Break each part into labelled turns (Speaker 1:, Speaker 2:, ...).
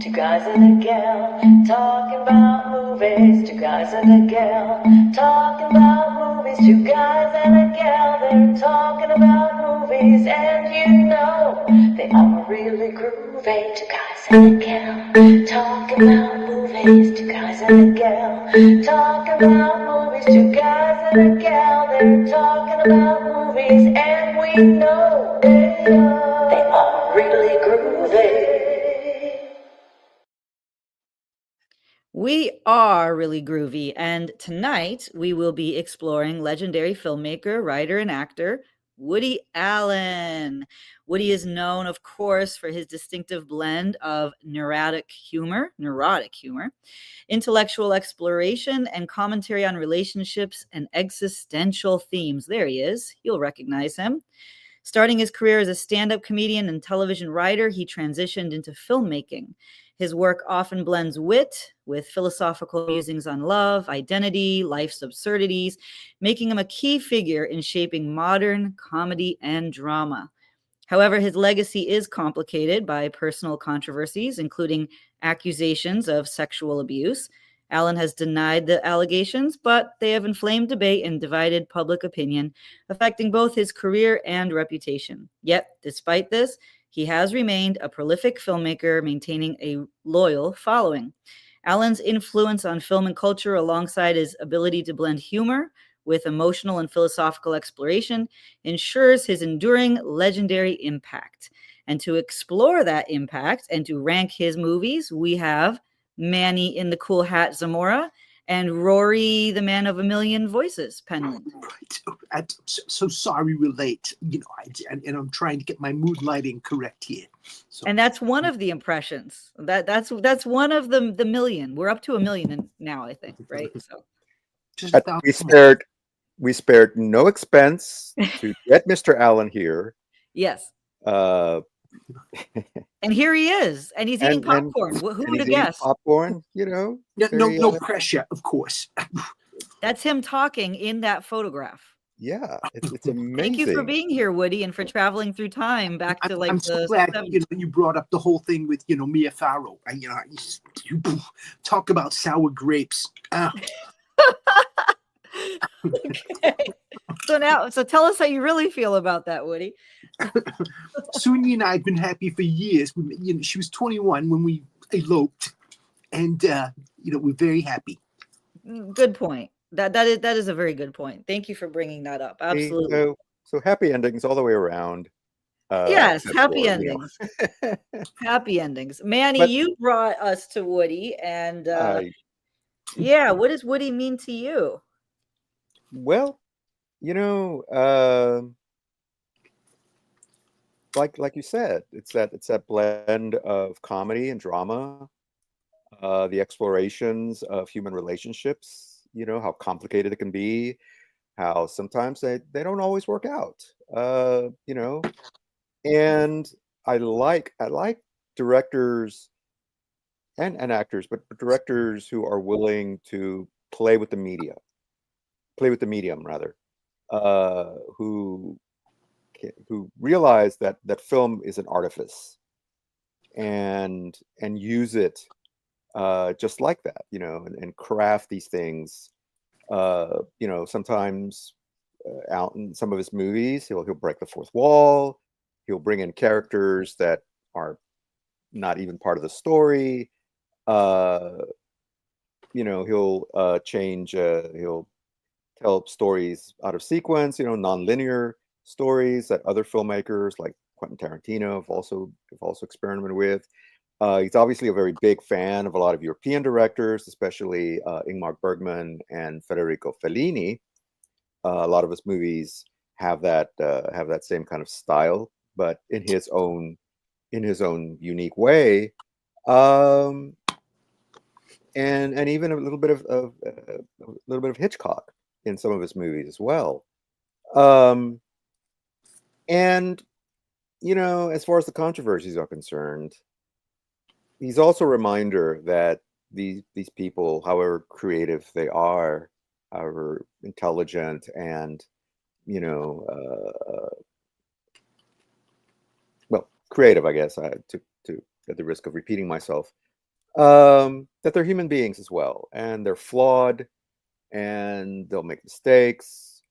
Speaker 1: two guys and a gal talking about movies. Two guys and a gal talking about movies. Two guys and a gal, they're talking about movies, and you know they are really groovy. Two guys and a gal talking about movies. Two guys and a gal talking about movies. Two guys and a gal, they're talking about movies, and we know they are really groovy.
Speaker 2: We are really groovy, and tonight we will be exploring legendary filmmaker, writer, and actor Woody Allen. Woody is known, of course, for his distinctive blend of neurotic humor, intellectual exploration, and commentary on relationships and existential themes. There he is. You'll recognize him. Starting his career as a stand-up comedian and television writer, he transitioned into filmmaking. His work often blends wit with philosophical musings on love, identity, life's absurdities, making him a key figure in shaping modern comedy and drama. However, his legacy is complicated by personal controversies, including accusations of sexual abuse. Allen has denied the allegations, but they have inflamed debate and divided public opinion, affecting both his career and reputation. Yet, despite this, he has remained a prolific filmmaker, maintaining a loyal following. Allen's influence on film and culture, alongside his ability to blend humor with emotional and philosophical exploration, ensures his enduring legendary impact. And to explore that impact and to rank his movies, we have Manny in the Cool Hat Zamora and Rory, the Man of a Million Voices, Penland.
Speaker 3: Right. I'm so sorry we're late. And I'm trying to get my mood lighting correct here. So.
Speaker 2: And that's one of the impressions. That's one of the million. We're up to 1 million now, I think, right? So
Speaker 4: we spared no expense to get Mr. Allen here.
Speaker 2: Yes. And here he is, and he's eating popcorn. Who would have guessed?
Speaker 4: Popcorn,
Speaker 3: no pressure, of course.
Speaker 2: That's him talking in that photograph.
Speaker 4: Yeah, it's amazing.
Speaker 2: Thank you for being here, Woody, and for traveling through time back to
Speaker 3: I'm so glad you brought up the whole thing with Mia Farrow. You talk about sour grapes.
Speaker 2: Okay. So tell us how you really feel about that, Woody.
Speaker 3: Sonia and I have been happy for years. She was 21 when we eloped, and we're very happy.
Speaker 2: Good point. That is a very good point. Thank you for bringing that up. Absolutely.
Speaker 4: So happy endings all the way around.
Speaker 2: Yes, happy endings. Happy endings. Manny, you brought us to Woody, and what does Woody mean to you?
Speaker 4: Well, like you said, it's that blend of comedy and drama, the explorations of human relationships, how complicated it can be, how sometimes they don't always work out, and I like directors and actors, but directors who are willing to play with the medium rather, who realize that film is an artifice and use it just like that, and craft these things. Sometimes out in some of his movies, he'll break the fourth wall. He'll bring in characters that are not even part of the story. He'll change. He'll tell stories out of sequence. Non-linear stories that other filmmakers like Quentin Tarantino have also experimented with. He's obviously a very big fan of a lot of European directors, especially Ingmar Bergman and Federico Fellini. A lot of his movies have that same kind of style, but in his own unique way, and even a little bit of Hitchcock in some of his movies as well. And as far as the controversies are concerned, he's also a reminder that these people, however creative they are, however intelligent, and creative, I guess, to at the risk of repeating myself, that they're human beings as well, and they're flawed, and they'll make mistakes,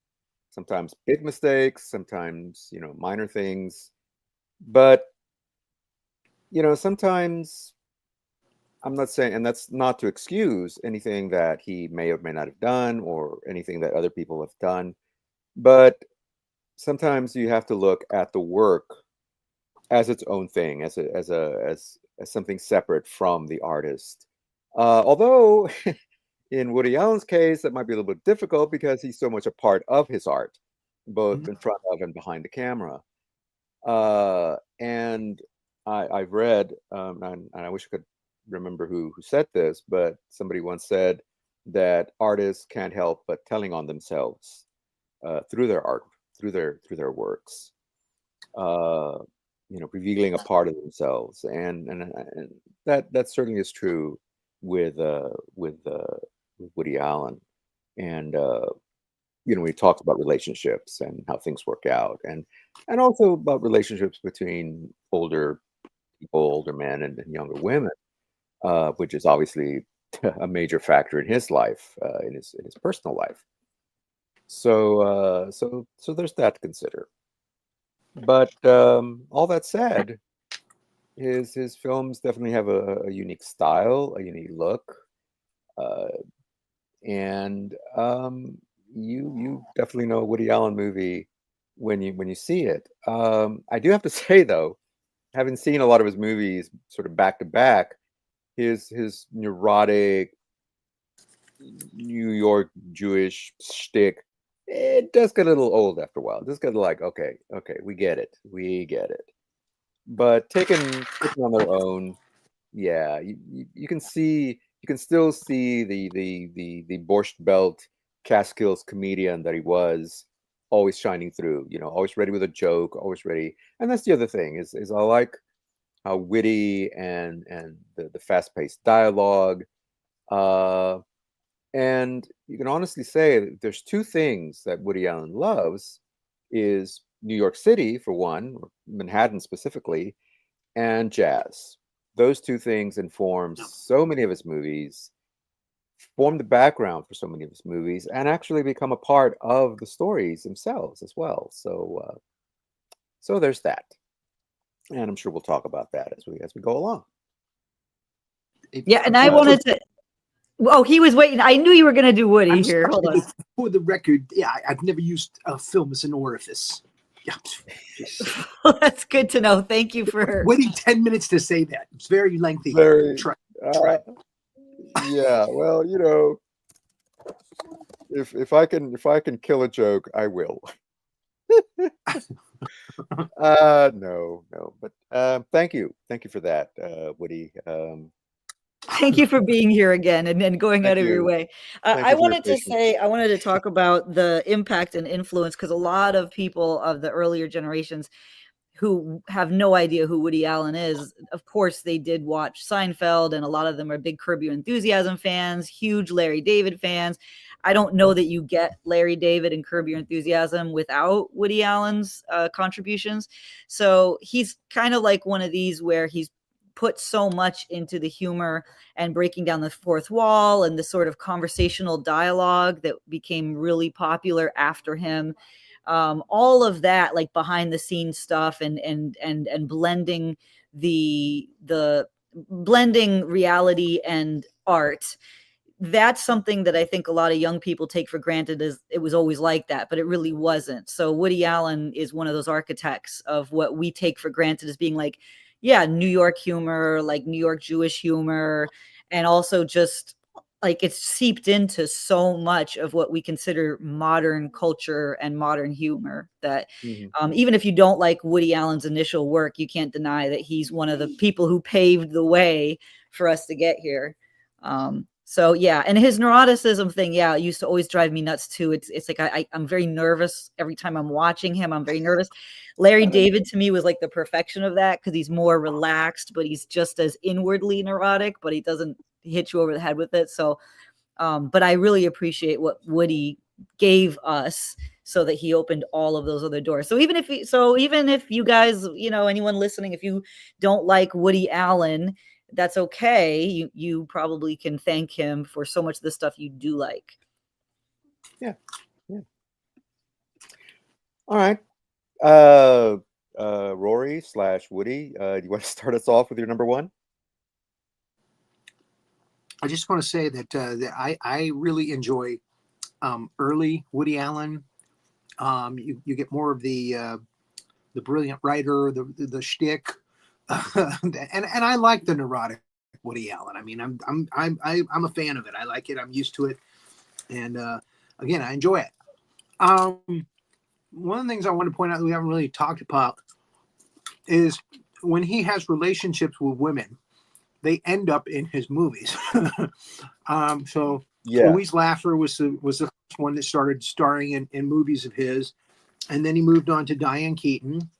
Speaker 4: sometimes big mistakes, sometimes minor things. But sometimes I'm not saying, and that's not to excuse anything that he may or may not have done or anything that other people have done, but sometimes you have to look at the work as its own thing, as something separate from the artist. Although in Woody Allen's case, that might be a little bit difficult because he's so much a part of his art, both in front of and behind the camera. And I've read, and I wish I could remember who said this, but somebody once said that artists can't help but telling on themselves through their art, through their works, revealing a part of themselves, and that certainly is true with Woody Allen, and we talked about relationships and how things work out, and also about relationships between older people, older men, and younger women, which is obviously a major factor in his life, in his personal life. So there's that to consider. But all that said, his films definitely have a unique style, a unique look, and you definitely know a Woody Allen movie when you see it. I do have to say though, having seen a lot of his movies sort of back to back, his neurotic New York Jewish shtick, it does get a little old after a while. Just get like, okay, we get it. But taken on their own, yeah, you can still see the Borscht Belt Catskills comedian that he was, always shining through. Always ready with a joke, always ready. And that's the other thing is I like how witty and the fast paced dialogue. And you can honestly say that there's two things that Woody Allen loves is New York City, for one, or Manhattan specifically, and jazz. Those two things inform so many of his movies, form the background for so many of his movies, and actually become a part of the stories themselves as well. So there's that. And I'm sure we'll talk about that as we go along.
Speaker 2: Yeah, and I wanted to. Oh, he was waiting. I knew you were going to do Woody here. Hold on.
Speaker 3: For the record, yeah, I've never used a film as an orifice. Yeah.
Speaker 2: Well, that's good to know. Thank you for
Speaker 3: waiting 10 minutes to say that. It's very lengthy. Try.
Speaker 4: Yeah, well, if I can kill a joke, I will. No, but thank you for that, Woody.
Speaker 2: Thank you for being here again and going out of your way. I wanted to talk about the impact and influence, because a lot of people of the earlier generations who have no idea who Woody Allen is, of course, they did watch Seinfeld, and a lot of them are big Curb Your Enthusiasm fans, huge Larry David fans. I don't know that you get Larry David and Curb Your Enthusiasm without Woody Allen's contributions. So he's kind of like one of these where he's put so much into the humor and breaking down the fourth wall and the sort of conversational dialogue that became really popular after him. All of that, like behind the scenes stuff and blending the blending reality and art. That's something that I think a lot of young people take for granted, as it was always like that, but it really wasn't. So Woody Allen is one of those architects of what we take for granted as being like, yeah, New York humor, like New York Jewish humor, and also just like it's seeped into so much of what we consider modern culture and modern humor that even if you don't like Woody Allen's initial work, you can't deny that he's one of the people who paved the way for us to get here. So yeah, and his neuroticism thing, yeah, it used to always drive me nuts too. It's like I'm very nervous every time I'm watching him. I'm very nervous. Larry David to me was like the perfection of that, because he's more relaxed, but he's just as inwardly neurotic, but he doesn't hit you over the head with it. So, but I really appreciate what Woody gave us, so that he opened all of those other doors. So even if you guys, anyone listening, if you don't like Woody Allen, that's okay. You probably can thank him for so much of the stuff you do like.
Speaker 4: Yeah. All right. Rory / Woody, do you want to start us off with your number one?
Speaker 3: I just want to say that I really enjoy early Woody Allen. You get more of the brilliant writer, the shtick, and I like the neurotic Woody Allen. I mean, I'm a fan of it. I like it. I'm used to it, and again, I enjoy it. One of the things I want to point out that we haven't really talked about is when he has relationships with women, they end up in his movies. So
Speaker 4: Yeah.
Speaker 3: Louise Lasser was the first one that started starring in movies of his, and then he moved on to Diane Keaton.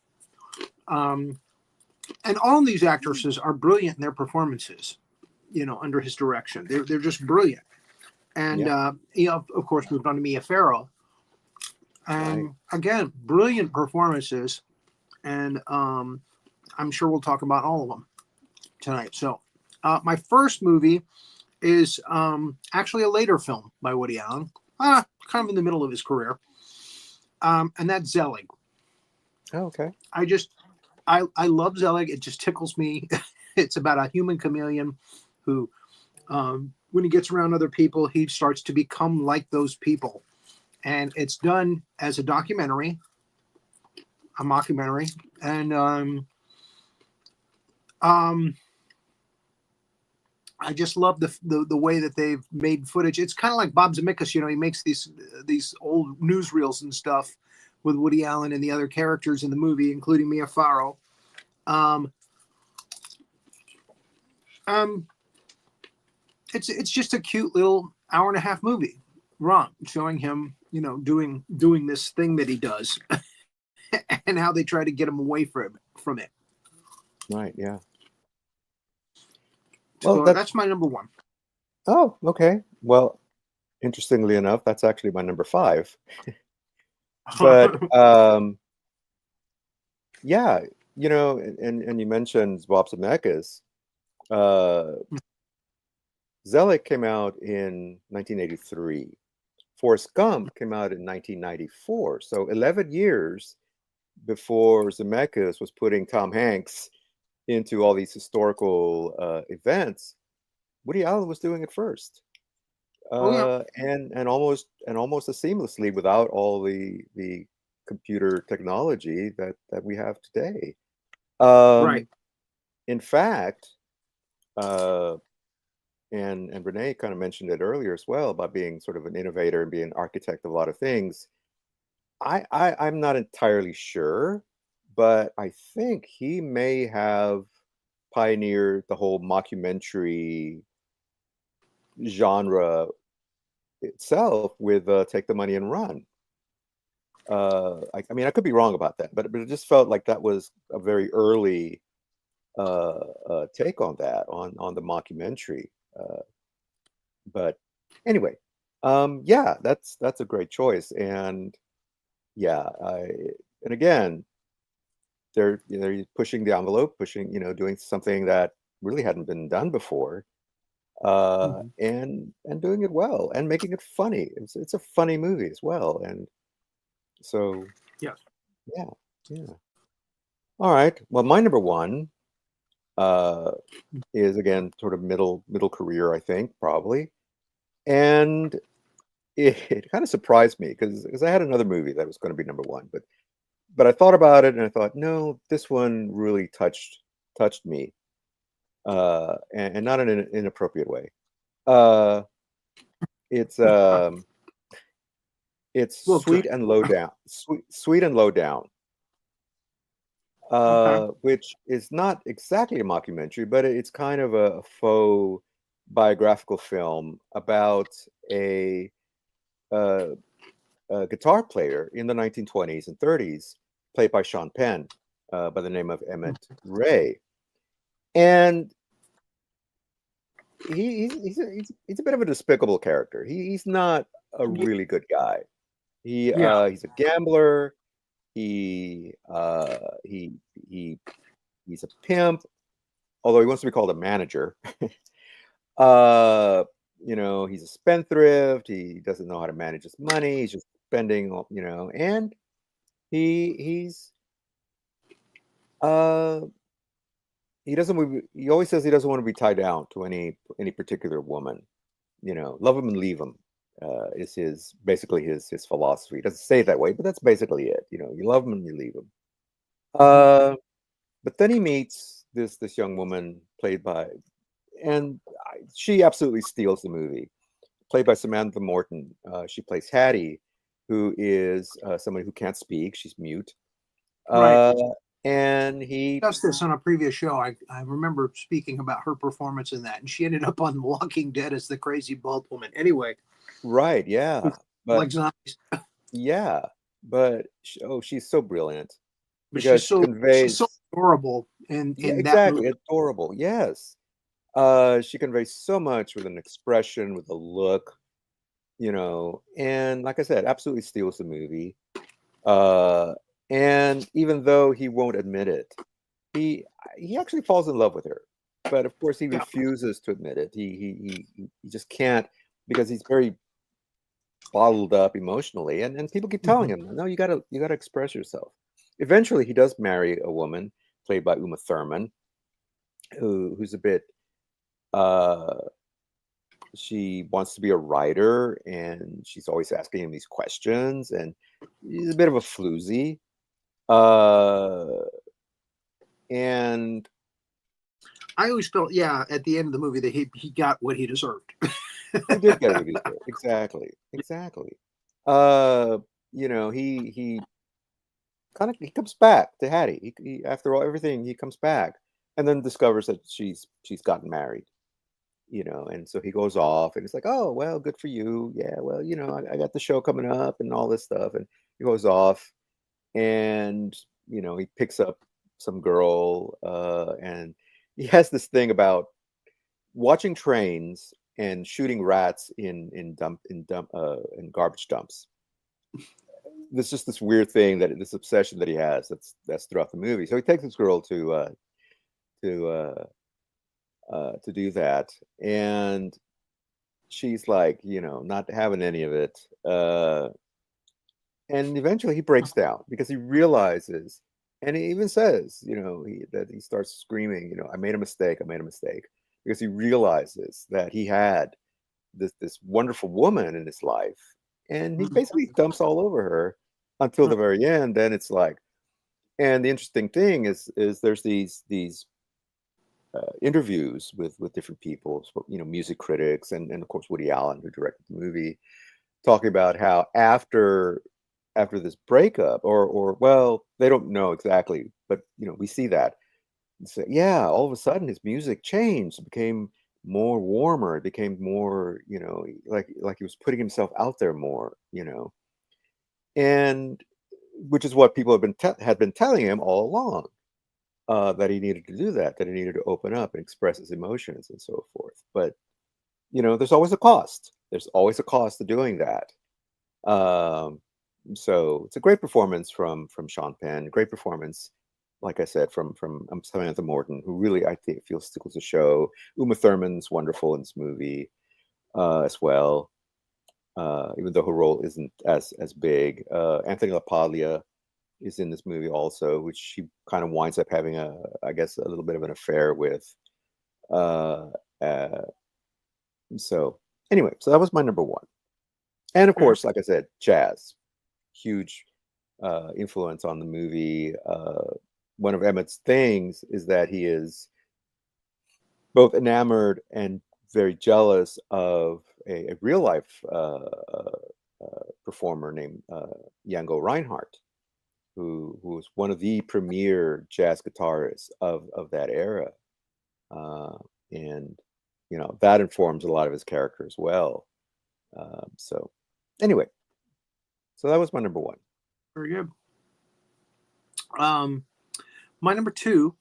Speaker 3: And all these actresses are brilliant in their performances, under his direction. They're just brilliant. And of course, moved on to Mia Farrow. And again, brilliant performances. And I'm sure we'll talk about all of them tonight. So my first movie is actually a later film by Woody Allen, kind of in the middle of his career. And that's Zelig.
Speaker 4: Oh, okay.
Speaker 3: I love Zelig. It just tickles me. It's about a human chameleon who, when he gets around other people, he starts to become like those people. And it's done as a documentary, a mockumentary. And I just love the way that they've made footage. It's kind of like Bob Zemeckis, he makes these old newsreels and stuff with Woody Allen and the other characters in the movie, including Mia Farrow. It's just a cute little hour-and-a-half movie, showing him, doing this thing that he does, and how they try to get him away from it.
Speaker 4: Right. Yeah.
Speaker 3: So well, that's my number one.
Speaker 4: Oh, okay. Well, interestingly enough, that's actually my number 5. But yeah, and you mentioned Bob Zemeckis. Zelig came out in 1983. Forrest Gump came out in 1994. So 11 years before Zemeckis was putting Tom Hanks into all these historical events, Woody Allen was doing it first, and almost as seamlessly without all the computer technology that we have today.
Speaker 3: Right.
Speaker 4: In fact, and Renee kind of mentioned it earlier as well about being sort of an innovator and being an architect of a lot of things. I'm not entirely sure, but I think he may have pioneered the whole mockumentary genre itself with Take the Money and Run. I mean, I could be wrong about that, but it just felt like that was a very early take on that, on the mockumentary. But anyway, yeah, that's a great choice. And yeah, and again, they're pushing the envelope, doing something that really hadn't been done before, and doing it well and making it funny. It's a funny movie as well, and so
Speaker 3: yeah.
Speaker 4: All right. Well, my number one is again sort of middle career, I think, probably, and it kind of surprised me because I had another movie that was going to be number one, but I thought about it and I thought, no, this one really touched me, and not in an inappropriate way. It's
Speaker 3: Well,
Speaker 4: Sweet and Low Down. Sweet and Low Down. Which is not exactly a mockumentary, but it's kind of a faux biographical film about a guitar player in the 1920s and 30s, played by Sean Penn, by the name of Emmett Ray, and he's a bit of a despicable character. He's not a really good guy. He's a gambler. He's a pimp, although he wants to be called a manager. uh, he's a spendthrift. He doesn't know how to manage his money. He's just spending, and he's uh he doesn't he always says he doesn't want to be tied down to any particular woman. Love him and leave him is basically his philosophy. He doesn't say it that way, but that's basically it. You love him and you leave him. But then he meets this young woman played by, and she absolutely steals the movie, played by Samantha Morton. She plays Hattie, who is somebody who can't speak. She's mute.
Speaker 3: Right.
Speaker 4: And he
Speaker 3: discussed this on a previous show. I remember speaking about her performance in that, and she ended up on Walking Dead as the crazy bald woman. Anyway,
Speaker 4: right, yeah,
Speaker 3: like zombies.
Speaker 4: Yeah, but she's so brilliant
Speaker 3: But
Speaker 4: because
Speaker 3: she's
Speaker 4: she
Speaker 3: so
Speaker 4: conveys
Speaker 3: adorable in that
Speaker 4: exactly
Speaker 3: movie.
Speaker 4: adorable. Yes, she conveys so much with an expression, with a look, and like I said, absolutely steals the movie. And even though he won't admit it, he actually falls in love with her, but of course he
Speaker 3: Yeah.
Speaker 4: refuses to admit it. He just can't, because he's very bottled up emotionally, and people keep telling him, no, you gotta express yourself. Eventually he does marry a woman played by Uma Thurman, who's a bit she wants to be a writer, and she's always asking him these questions, and he's a bit of a floozy. And
Speaker 3: I always felt, at the end of the movie that he got what he deserved.
Speaker 4: he did get what he deserved. Exactly. He kind of comes back to Hattie. He after all everything, he comes back and then discovers that she's gotten married. And so he goes off, and it's like, oh well, good for you. Yeah, well, I got the show coming up and all this stuff, and he goes off, and he picks up some girl, and he has this thing about watching trains and shooting rats in garbage dumps. There's just this weird thing, this obsession that he has that's throughout the movie. So he takes this girl to do that, and she's like, not having any of it. And eventually he breaks down because he realizes, and he even says, that he starts screaming, I made a mistake, because he realizes that he had this wonderful woman in his life, and he basically dumps all over her until the very end. Then it's like, and the interesting thing is there's these interviews with different people, music critics, and of course Woody Allen, who directed the movie, talking about how after this breakup, or well, they don't know exactly, but we see that. So, yeah, all of a sudden his music changed, became more warmer, it became more, like he was putting himself out there more, and which is what people had been telling him all along, that he needed to do that he needed to open up and express his emotions and so forth. But there's always a cost. There's always a cost to doing that. So it's a great performance from Sean Penn. Great performance, like I said, from Samantha Morton, who really, I think, feels steals the show. Uma Thurman's wonderful in this movie as well, even though her role isn't as big. Anthony LaPaglia is in this movie also, which she kind of winds up having I guess, a little bit of an affair with. So anyway, so that was my number one. And of course, like I said, jazz, huge influence on the movie. One of Emmett's things is that he is both enamored and very jealous of a real life performer named Django Reinhardt, who was one of the premier jazz guitarists of that era. And that informs a lot of his character as well. So anyway, so that was my number one.
Speaker 3: Very good. My number two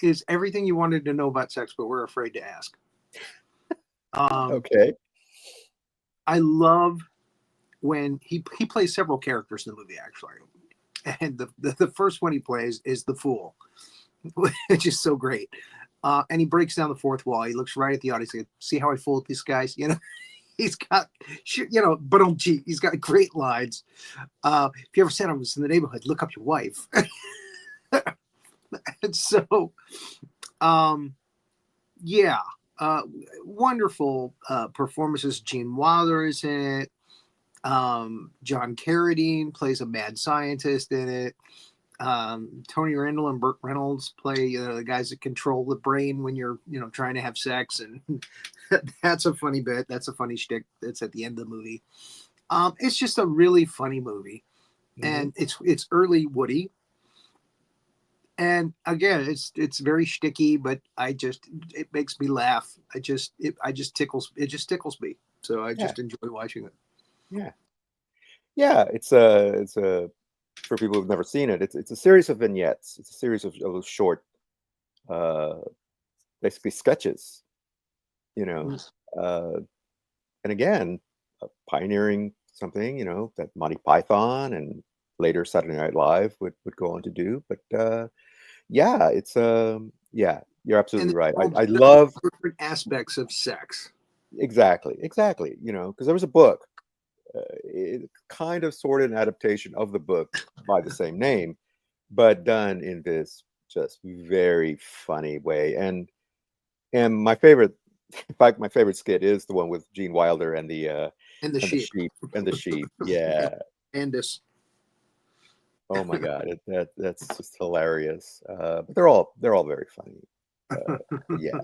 Speaker 3: is Everything You Wanted to Know About Sex, but We're Afraid to Ask.
Speaker 4: Okay.
Speaker 3: I love when he plays several characters in the movie, actually. And the first one he plays is the fool, which is so great. And he breaks down the fourth wall. He looks right at the audience. Like, see how I fooled these guys? He's got, but he's got great lines. If you ever said I was in the neighborhood, look up your wife. And so, yeah, wonderful performances. Gene Wilder is in it. John Carradine plays a mad scientist in it. Tony Randall and Burt Reynolds play the guys that control the brain when you're trying to have sex, and that's a funny bit. That's a funny shtick that's at the end of the movie. It's just a really funny movie, and it's early Woody. And again, it's very shticky, but it makes me laugh. It just tickles me. So I just enjoy watching it.
Speaker 4: Yeah. It's a for people who've never seen it. It's a series of vignettes. It's a series of short, basically sketches. And again, pioneering something that Monty Python and later Saturday Night Live would go on to do. But yeah, it's you're absolutely right. I love
Speaker 3: different aspects of sex.
Speaker 4: Exactly. Because there was a book, it kind of sort of an adaptation of the book by the same name, but done in this just very funny way. And my favorite, in fact, my favorite skit is the one with Gene Wilder and the sheep. Yeah.
Speaker 3: Andis.
Speaker 4: Oh my God, that's just hilarious. But they're all very funny. Yeah,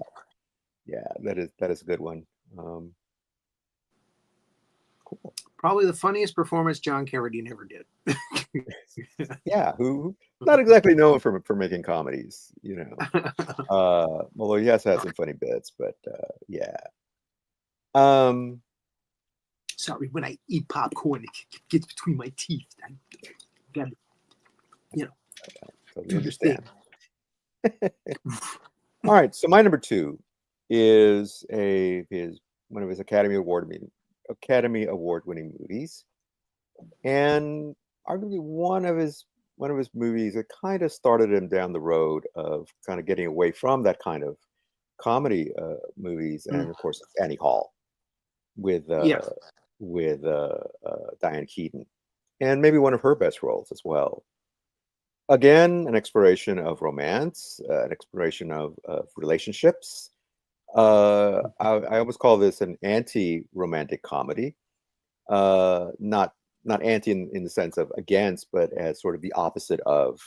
Speaker 4: that is a good one. Cool.
Speaker 3: Probably the funniest performance John Carradine ever did.
Speaker 4: Yeah, who not exactly known for making comedies, although he has had some funny bits, but yeah.
Speaker 3: Sorry, when I eat popcorn, it gets between my teeth. I got it,
Speaker 4: totally understand. All right, so my number 2 is one of his Academy Award winning movies, and arguably one of his movies that kind of started him down the road of kind of getting away from that kind of comedy movies, and of course it's Annie Hall with Diane Keaton, and maybe one of her best roles as well. Again, an exploration of romance, an exploration of relationships. I almost call this an anti-romantic comedy. Not anti in the sense of against, but as sort of the opposite of.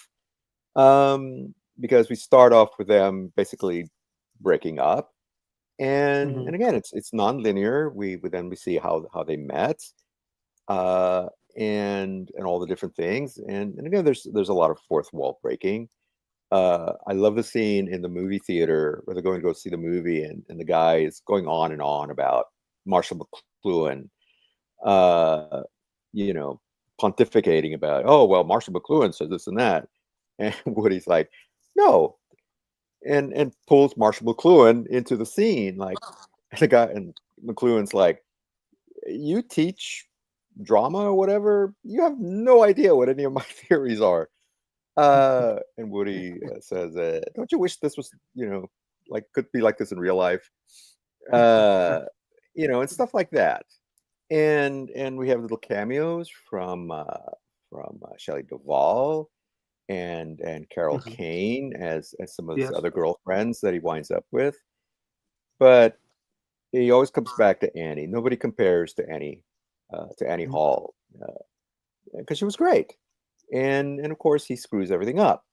Speaker 4: Because we start off with them basically breaking up, and again, it's non-linear. We see how they met. And all the different things, and again, there's a lot of fourth wall breaking. I love the scene in the movie theater where they're going to go see the movie, and the guy is going on and on about Marshall McLuhan, pontificating about, oh well, Marshall McLuhan says this and that, and Woody's like, no, and pulls Marshall McLuhan into the scene, like, and McLuhan's like, you teach drama or whatever, you have no idea what any of my theories are. And Woody says, don't you wish this was, could be like this in real life? And stuff like that. And we have little cameos from Shelley Duvall and Carol Kane as some of his other girlfriends that he winds up with. But he always comes back to Annie. Nobody compares to Annie Hall, because she was great, and of course he screws everything up,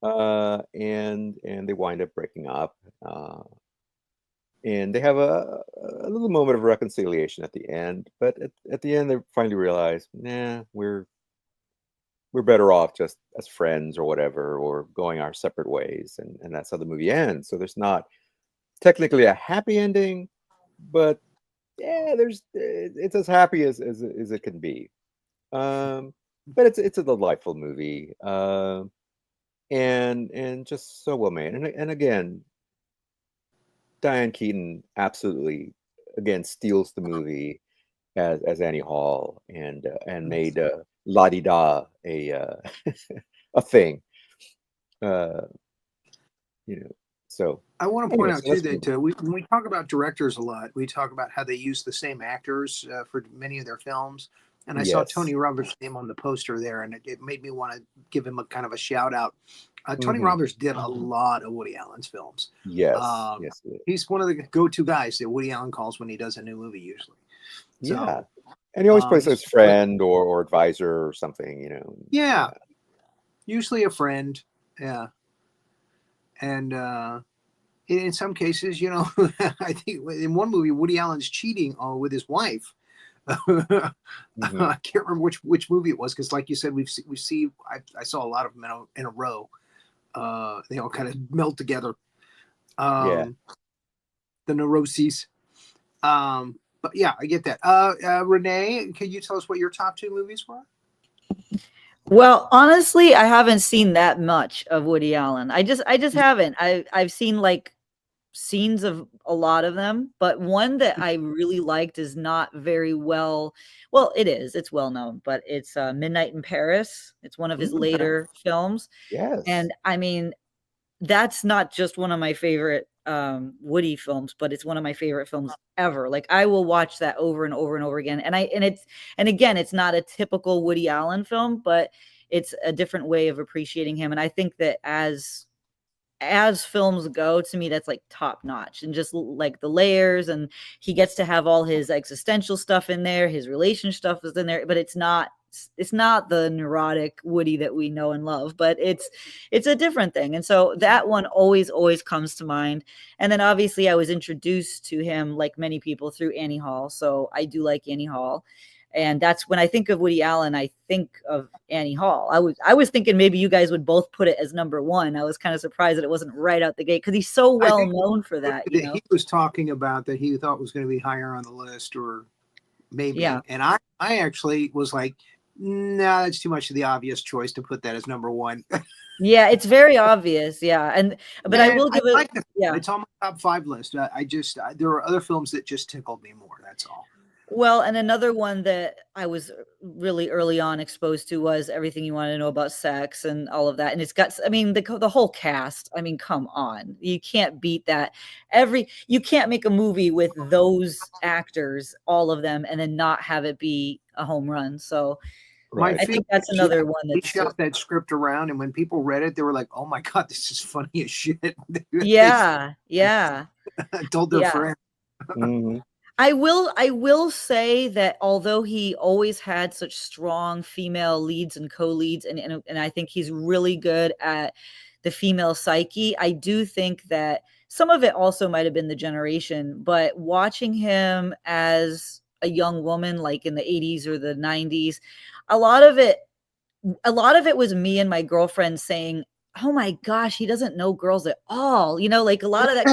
Speaker 4: and they wind up breaking up, and they have a little moment of reconciliation at the end. But at the end, they finally realize, nah, we're better off just as friends or whatever, or going our separate ways, and that's how the movie ends. So there's not technically a happy ending, but yeah, it's as happy as it can be. But it's a delightful movie, and just so well made. And again, Diane Keaton absolutely again steals the movie as Annie Hall, and made la-di-da, a thing. So
Speaker 3: I want to point
Speaker 4: anyway,
Speaker 3: out
Speaker 4: so
Speaker 3: too
Speaker 4: let's
Speaker 3: that when we talk about directors a lot, we talk about how they use the same actors for many of their films. And I saw
Speaker 4: yes.
Speaker 3: Tony Roberts' name on the poster there, and it made me want to give him a kind of a shout out. Tony
Speaker 4: Mhm.
Speaker 3: Roberts did a lot of Woody Allen's films.
Speaker 4: Yes. Yes.
Speaker 3: He's one of the go-to guys that Woody Allen calls when he does a new movie, usually.
Speaker 4: Yeah.
Speaker 3: So,
Speaker 4: And he always plays
Speaker 3: he's
Speaker 4: his friend or advisor or something,
Speaker 3: yeah, usually a friend. Yeah, and in some cases, I think in one movie, Woody Allen's cheating with his wife.
Speaker 4: Mhm.
Speaker 3: I can't remember which movie it was, because, like you said, I saw a lot of them in a row. They all kind of meld together.
Speaker 4: Yeah.
Speaker 3: The neuroses. But yeah, I get that. Renee, can you tell us what your top 2 movies were?
Speaker 2: Well, honestly, I haven't seen that much of Woody Allen. I just haven't. I've seen like scenes of a lot of them, but one that I really liked is not very well. Well, it is. It's well known, but it's Midnight in Paris. It's one of his later films,
Speaker 4: Yes.
Speaker 2: and I mean, that's not just one of my favorite Woody films, but it's one of my favorite films ever. Like, I will watch that over and over and over again. And again, it's not a typical Woody Allen film, but it's a different way of appreciating him. And I think that as films go, to me, that's like top notch, and just like the layers, and he gets to have all his existential stuff in there, his relation stuff is in there, but it's not the neurotic Woody that we know and love, but it's a different thing. And so that one always comes to mind. And then obviously I was introduced to him, like many people, through Annie Hall. So I do like Annie Hall. And that's when I think of Woody Allen, I think of Annie Hall. I was thinking maybe you guys would both put it as number 1. I was kind of surprised that it wasn't right out the gate, because he's so well known for that.
Speaker 3: He was talking about that he thought was going to be higher on the list, or maybe.
Speaker 2: Yeah.
Speaker 3: And I actually was like, no, that's too much of the obvious choice to put that as number 1.
Speaker 2: Yeah, it's very obvious. Yeah. But I will give it.
Speaker 3: Like
Speaker 2: Yeah.
Speaker 3: It's on my top 5 list. There are other films that just tickled me more. That's all.
Speaker 2: Well, and another one that I was really early on exposed to was Everything You Want to Know About Sex and all of that. And it's got, I mean, the whole cast. I mean, come on, you can't beat that. You can't make a movie with those actors, all of them, and then not have it be a home run. So
Speaker 4: Right.
Speaker 2: I think that's another one
Speaker 3: He
Speaker 2: that's
Speaker 3: shot that script around, and when people read it, they were like, "Oh my god, this is funny as shit."
Speaker 2: yeah.
Speaker 3: Told their friends.
Speaker 4: Mhm.
Speaker 2: I will say that although he always had such strong female leads and co-leads, and I think he's really good at the female psyche, I do think that some of it also might have been the generation, but watching him as a young woman, like in the 80s or the 90s, a lot of it was me and my girlfriend saying, "Oh my gosh, he doesn't know girls at all." Like a lot of that,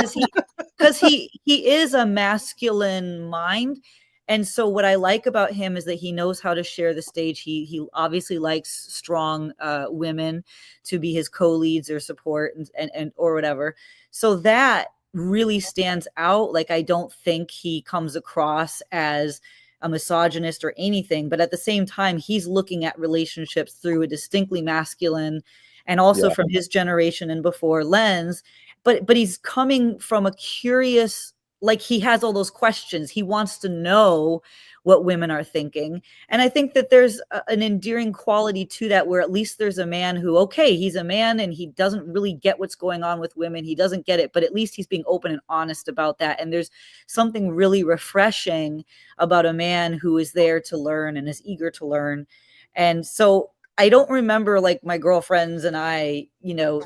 Speaker 2: because he is a masculine mind. And so what I like about him is that he knows how to share the stage. He obviously likes strong women to be his co-leads or support and or whatever. So that really stands out. Like, I don't think he comes across as a misogynist or anything, but at the same time, he's looking at relationships through a distinctly masculine and also from his generation and before lens. But he's coming from a curious, like, he has all those questions. He wants to know what women are thinking. And I think that there's an endearing quality to that, where at least there's a man who, okay, he's a man and he doesn't really get what's going on with women. He doesn't get it, but at least he's being open and honest about that. And there's something really refreshing about a man who is there to learn and is eager to learn. And so I don't remember, like, my girlfriends and I,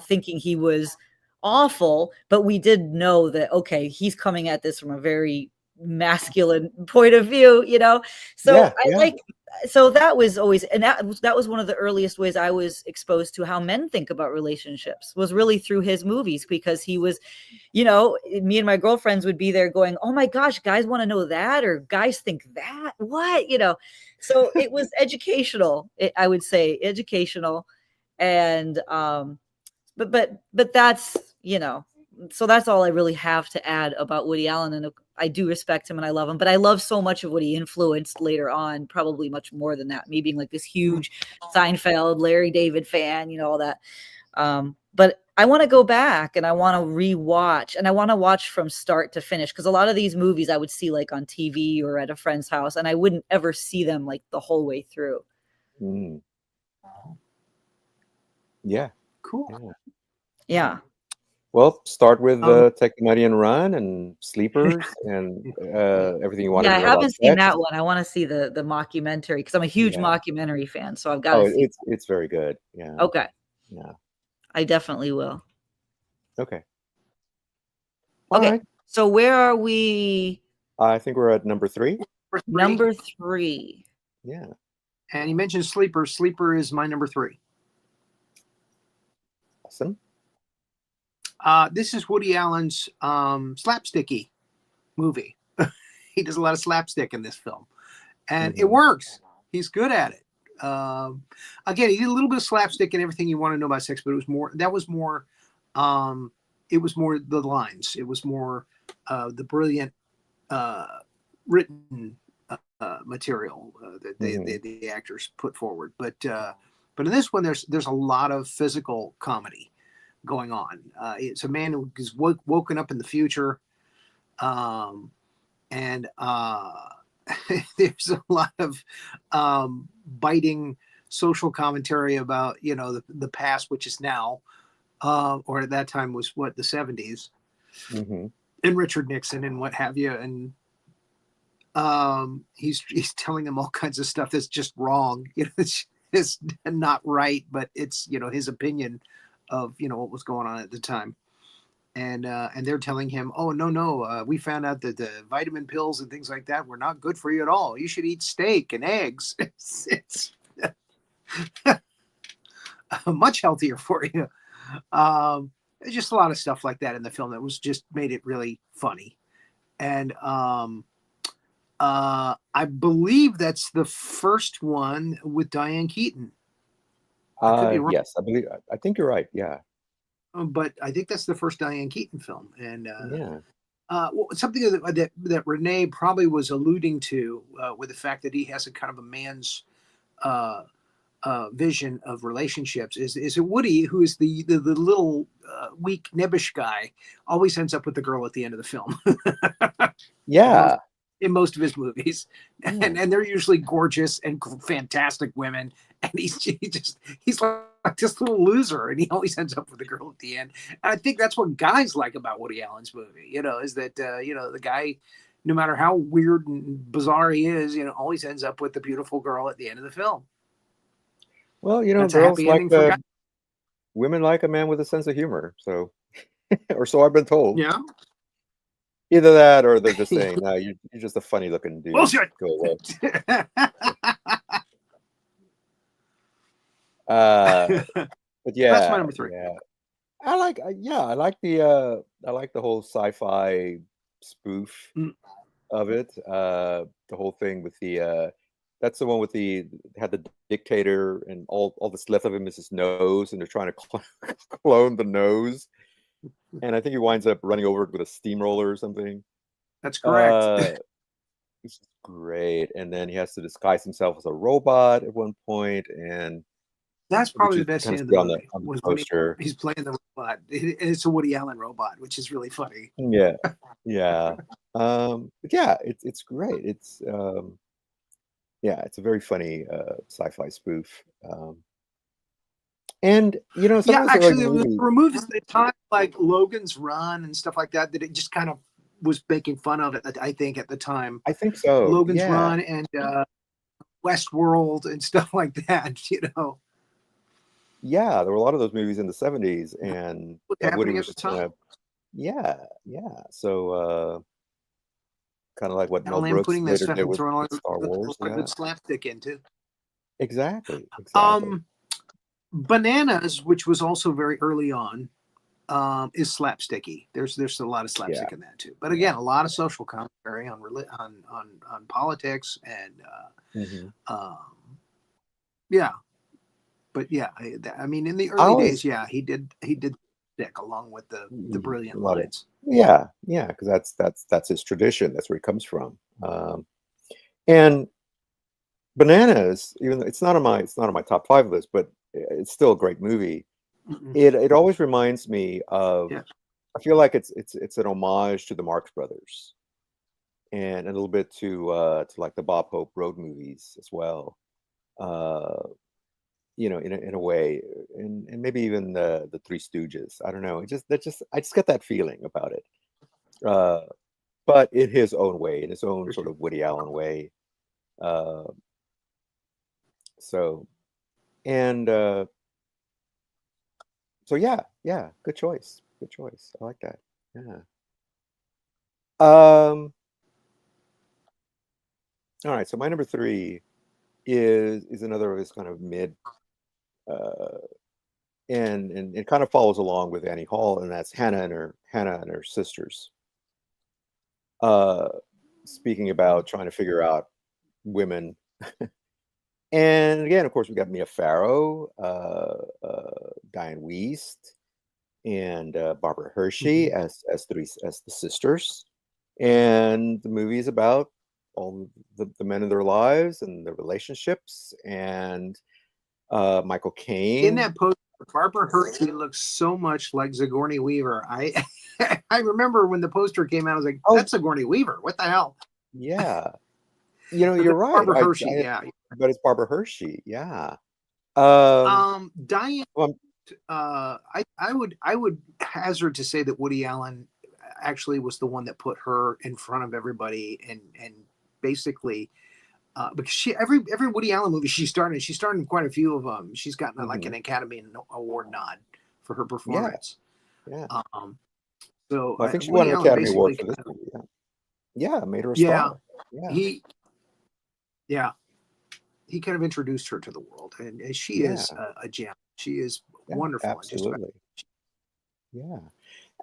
Speaker 2: thinking he was awful, but we did know that, okay, he's coming at this from a very masculine point of view. So so that was always, and that was one of the earliest ways I was exposed to how men think about relationships, was really through his movies, because he was, me and my girlfriends would be there going, "Oh my gosh, guys want to know that," or "Guys think that, what?" So it was educational. I would say educational. And but that's, so that's all I really have to add about Woody Allen. And I do respect him and I love him, but I love so much of what he influenced later on, probably much more than that. Me being like this huge Seinfeld, Larry David fan, all that. But I want to go back and I want to rewatch, and I want to watch from start to finish, because a lot of these movies I would see like on TV or at a friend's house, and I wouldn't ever see them like the whole way through.
Speaker 4: Mm. Yeah.
Speaker 3: Cool.
Speaker 2: Yeah.
Speaker 4: Well, start with Take the Money and Run and Sleepers and Everything You Want to
Speaker 2: Yeah, I
Speaker 4: Know About
Speaker 2: haven't seen
Speaker 4: Sex.
Speaker 2: that one. I want to see the mockumentary, because I'm a huge mockumentary fan, so I've got to see.
Speaker 4: It's very good. Yeah.
Speaker 2: Okay.
Speaker 4: Yeah.
Speaker 2: I definitely will.
Speaker 4: Okay.
Speaker 2: Okay.
Speaker 4: All right.
Speaker 2: So where are we?
Speaker 4: I think we're at number 3.
Speaker 2: Number 3.
Speaker 4: Yeah.
Speaker 3: And you mentioned Sleeper. Sleeper is my number 3.
Speaker 4: Awesome.
Speaker 3: This is Woody Allen's slapsticky movie. He does a lot of slapstick in this film, and it works. He's good at it. Again, he did a little bit of slapstick and Everything You Want to Know About Sex, but it was more the lines. It was more the brilliant written material that the actors put forward. But in this one, there's a lot of physical comedy going on. It's a man who is woken up in the future, and there's a lot of biting social commentary about the past, which is now, or at that time was the 70s, and Richard Nixon and what have you, and he's telling them all kinds of stuff that's just wrong. It's not right, but it's his opinion of what was going on at the time, and they're telling him, oh no, we found out that the vitamin pills and things like that were not good for you at all. You should eat steak and eggs. It's much healthier for you. There's just a lot of stuff like that in the film that was just made it really funny, and I believe that's the first one with Diane Keaton. I could be wrong.
Speaker 4: Yes, I think you're right. Yeah.
Speaker 3: But I think that's the first Diane Keaton film, and something that Renee probably was alluding to with the fact that he has a kind of a man's vision of relationships is a Woody, who is the little weak nebbish guy, always ends up with the girl at the end of the film.
Speaker 4: Yeah.
Speaker 3: In most of his movies, and they're usually gorgeous and fantastic women, and he's like this little loser, and he always ends up with the girl at the end. And I think that's what guys like about Woody Allen's movie, is that the guy, no matter how weird and bizarre he is, always ends up with the beautiful girl at the end of the film.
Speaker 4: Well,
Speaker 3: that's
Speaker 4: girls like women like a man with a sense of humor, so or so I've been told.
Speaker 3: Yeah.
Speaker 4: Either that, or they're just saying, "No, you're just a funny-looking dude."
Speaker 3: Bullshit.
Speaker 4: Go away. But yeah,
Speaker 3: that's my number 3.
Speaker 4: Yeah, I like the whole sci-fi spoof of it. The whole thing with that's the one with had the dictator, and all that's left of him is his nose, and they're trying to clone the nose. And I think he winds up running over it with a steamroller or something.
Speaker 3: That's correct.
Speaker 4: This is great. And then he has to disguise himself as a robot at one point, and
Speaker 3: that's probably the best scene of the movie.
Speaker 4: On the poster.
Speaker 3: He's playing the robot. It's a Woody Allen robot, which is really funny.
Speaker 4: Yeah, yeah. But yeah, it's great. It's it's a very funny sci-fi spoof. And
Speaker 3: actually, there were movies at the time like Logan's Run and stuff like that it just kind of was making fun of it. I think at the time.
Speaker 4: I think so.
Speaker 3: Logan's Run and Westworld and stuff like that.
Speaker 4: Yeah, there were a lot of those movies in the 70s, and
Speaker 3: Woody was at the time.
Speaker 4: Yeah. So kind of like what Mel Brooks
Speaker 3: putting
Speaker 4: later did with
Speaker 3: Star
Speaker 4: Wars.
Speaker 3: A good slapstick into.
Speaker 4: Exactly.
Speaker 3: Bananas, which was also very early on, is slapsticky. There's a lot of slapstick in that too. But again, a lot of social commentary on politics and But yeah, I mean, in the early days, he did stick along with the brilliant lines.
Speaker 4: Yeah, yeah, because that's his tradition. That's where he comes from. And Bananas, even though it's not on my top 5 list, but it's still a great movie.
Speaker 3: Mhm.
Speaker 4: It always reminds me of.
Speaker 3: Yeah.
Speaker 4: I feel like it's an homage to the Marx Brothers and a little bit to like the Bob Hope road movies as well. Uh, in a way, and maybe even the Three Stooges. I don't know. I just get that feeling about it. Uh, but in his own way, in his own
Speaker 3: For
Speaker 4: sort
Speaker 3: sure.
Speaker 4: of Woody Allen way. Uh, so and so yeah, good choice. Good choice. I like that. Yeah. All right. So my number 3 is another of his kind of mid, uh, and it kind of follows along with Annie Hall, and that's Hannah and her sisters. Uh, Speaking about trying to figure out women. And again, of course, we got Mia Farrow, Diane Wiest, and Barbara Hershey
Speaker 3: Mhm.
Speaker 4: as the sisters. And the movie is about all the men in their lives and their relationships. And Michael
Speaker 3: In
Speaker 4: Caine.
Speaker 3: that poster, Barbara Hershey looks so much like Sigourney Weaver. I I remember when the poster came out, I was like,
Speaker 4: Oh,
Speaker 3: "That's Sigourney Weaver. What the hell?"
Speaker 4: yeah.
Speaker 3: But
Speaker 4: You're
Speaker 3: that's
Speaker 4: right.
Speaker 3: Barbara Hershey. Yeah.
Speaker 4: But it's Barbara Hershey. Yeah. Um,
Speaker 3: Diane.
Speaker 4: well,
Speaker 3: I would hazard to say that Woody Allen actually was the one that put her in front of everybody, and basically because she every Woody Allen movie she starred in quite a few of them. She's gotten like
Speaker 4: mhm.
Speaker 3: an Academy Award nod for her
Speaker 4: Yeah.
Speaker 3: performance.
Speaker 4: Yeah.
Speaker 3: Um, so
Speaker 4: Well, I think she won
Speaker 3: Woody
Speaker 4: an
Speaker 3: Allen
Speaker 4: Academy Award
Speaker 3: basically
Speaker 4: for this
Speaker 3: kind of,
Speaker 4: movie. Yeah. Yeah, made her a
Speaker 3: yeah,
Speaker 4: star. Yeah.
Speaker 3: he yeah, he kind of introduced her to the world, and she
Speaker 4: Yeah.
Speaker 3: is a gem. She is
Speaker 4: Yeah.
Speaker 3: wonderful in just about.
Speaker 4: Absolutely. Yeah.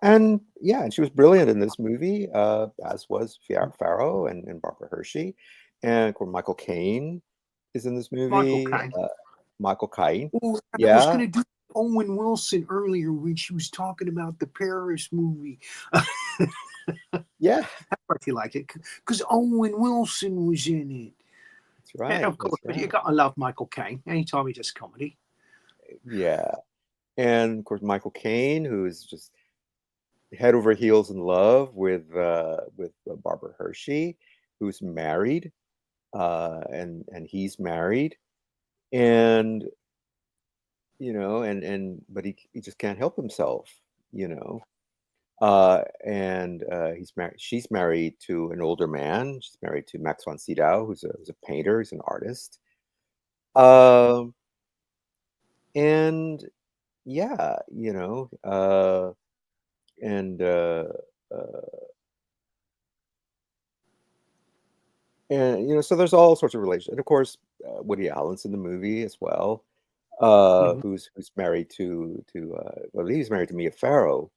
Speaker 4: And yeah, and she was brilliant in this movie, as was Farrow and Barbara Hershey. And of course, Michael Caine is in this
Speaker 3: Michael
Speaker 4: movie.
Speaker 3: Caine.
Speaker 4: Michael Caine.
Speaker 3: Oh, I was
Speaker 4: Yeah.
Speaker 3: gonna do Owen Wilson earlier when she was talking about the Paris movie.
Speaker 4: Yeah.
Speaker 3: That's why you like it, because Owen Wilson was in it.
Speaker 4: That's
Speaker 3: And
Speaker 4: right.
Speaker 3: of
Speaker 4: That's
Speaker 3: course, you
Speaker 4: right.
Speaker 3: gotta love Michael Caine. Anytime he does comedy.
Speaker 4: Yeah. And of course, Michael Caine, who is just head over heels in love with Barbara Hershey, who's married, and he's married, and and but he just can't help himself, you know. And he's married. She's married to an older man. She's married to Max von Sydow, who's a painter. He's an artist. Um, and yeah, and uh, so there's all sorts of relations. And of course, Woody Allen's in the movie as well.
Speaker 3: Mhm.
Speaker 4: Who's married to well, he's married to Mia Farrow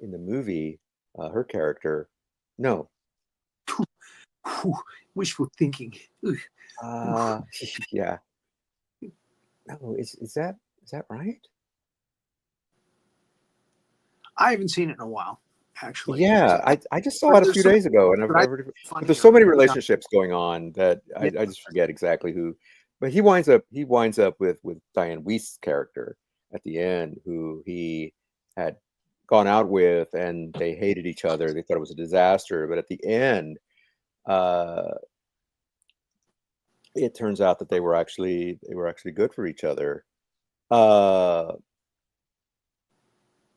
Speaker 4: in the movie. Her character, no,
Speaker 3: Whew, wishful thinking. Ugh.
Speaker 4: uh, yeah, no, is that right?
Speaker 3: I haven't seen it in a while, actually.
Speaker 4: Yeah, I just saw it a
Speaker 3: There's
Speaker 4: few
Speaker 3: so
Speaker 4: days ago, and
Speaker 3: but I
Speaker 4: but there's
Speaker 3: funnier.
Speaker 4: so many
Speaker 3: Yeah,
Speaker 4: relationships going on that
Speaker 3: yeah.
Speaker 4: I just forget exactly who. But he winds up with Diane Wiest's character at the end, who he had gone out with, and they hated each other. They thought it was a disaster, but at the end, uh, it turns out that they were actually good for each other. Uh,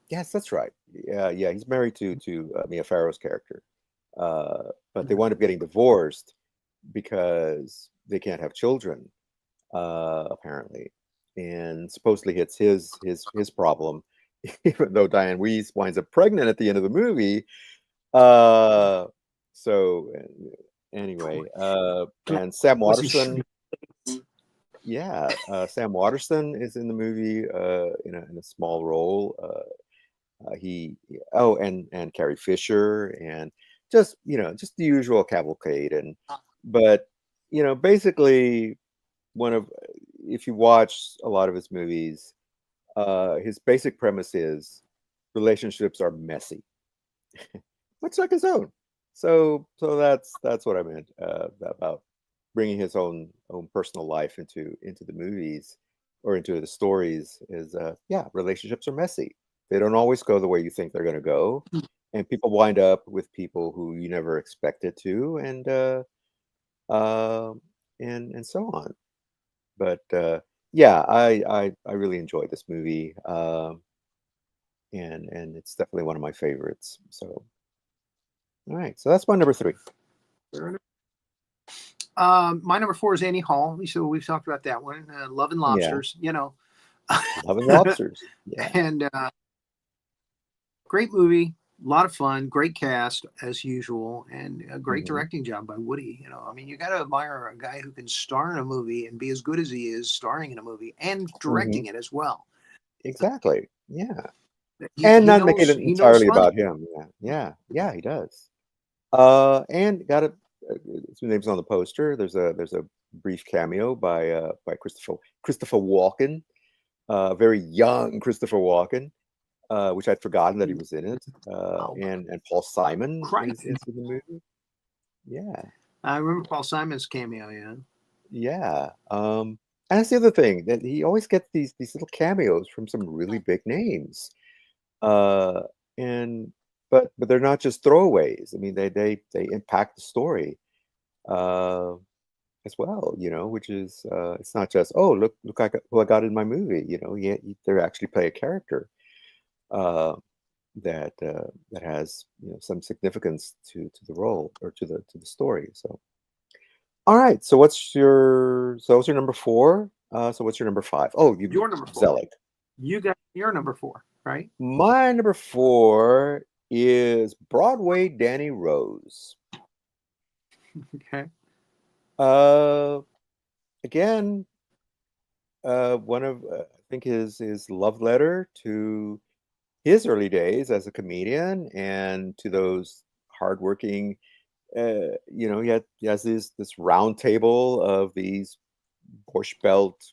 Speaker 4: yes, that's right. Yeah, yeah, he's married to Mia Farrow's character. But they
Speaker 3: Mhm.
Speaker 4: wind up getting divorced because they can't have children, apparently, and supposedly it's his problem. Even though Diane Weiss winds up pregnant at the end of the movie. Uh, so anyway,
Speaker 3: Glad
Speaker 4: and Sam
Speaker 3: it wasn't shooting.
Speaker 4: Waterston, yeah, Sam Waterston is in the movie in a small role. He oh and Carrie Fisher and just the usual cavalcade but basically one of if you watch a lot of his movies, his basic premise is relationships are messy, much like his own. So that's what I meant about bringing his own personal life into the movies or into the stories. Is yeah, relationships are messy. They don't always go the way you think they're going to go, and people wind up with people who you never expected to, uh, and so on. But yeah, I really enjoyed this movie, and it's definitely one of my favorites. So all right, so that's my number three.
Speaker 3: Fair enough. My number 4 is Annie Hall. So we've talked about that one. Love and
Speaker 4: Yeah,
Speaker 3: Lobsters, you know.
Speaker 4: Love and Lobsters. Yeah.
Speaker 3: And great movie, a lot of fun, great cast as usual, and a great
Speaker 4: Mhm.
Speaker 3: directing job by Woody. You know, I mean, you got to admire a guy who can star in a movie and be as good as he is starring in a movie and directing
Speaker 4: Mhm.
Speaker 3: it as well.
Speaker 4: Exactly. Yeah.
Speaker 3: He,
Speaker 4: And
Speaker 3: he
Speaker 4: not make it
Speaker 3: knows he knows
Speaker 4: entirely
Speaker 3: funny.
Speaker 4: about him. Yeah. Yeah. Yeah, he does. And got a his name's on the poster. There's a brief cameo by Christopher Walken, very young Christopher Walken, which I'd forgotten that he was in it.
Speaker 3: Oh,
Speaker 4: And Paul Simon
Speaker 3: Christ!
Speaker 4: is in the movie. Yeah.
Speaker 3: I remember Paul Simon's cameo. Yeah,
Speaker 4: Yeah. And that's the other thing that he always gets these little cameos from some really big names. Uh, and but they're not just throwaways. I mean, they impact the story uh, as well. You know, which is it's not just oh look who I got in my movie. You know, yeah, they actually play a character uh, that has some significance to the role or to the story. So all right. So what's your number four? So what's your number five? Oh, you
Speaker 3: your number 4.
Speaker 4: Zelig.
Speaker 3: You got your number 4, right?
Speaker 4: My number four is Broadway Danny Rose.
Speaker 3: Okay.
Speaker 4: Uh, again, one of I think his love letter to his early days as a comedian and to those hardworking. He has this round table of these Borscht Belt,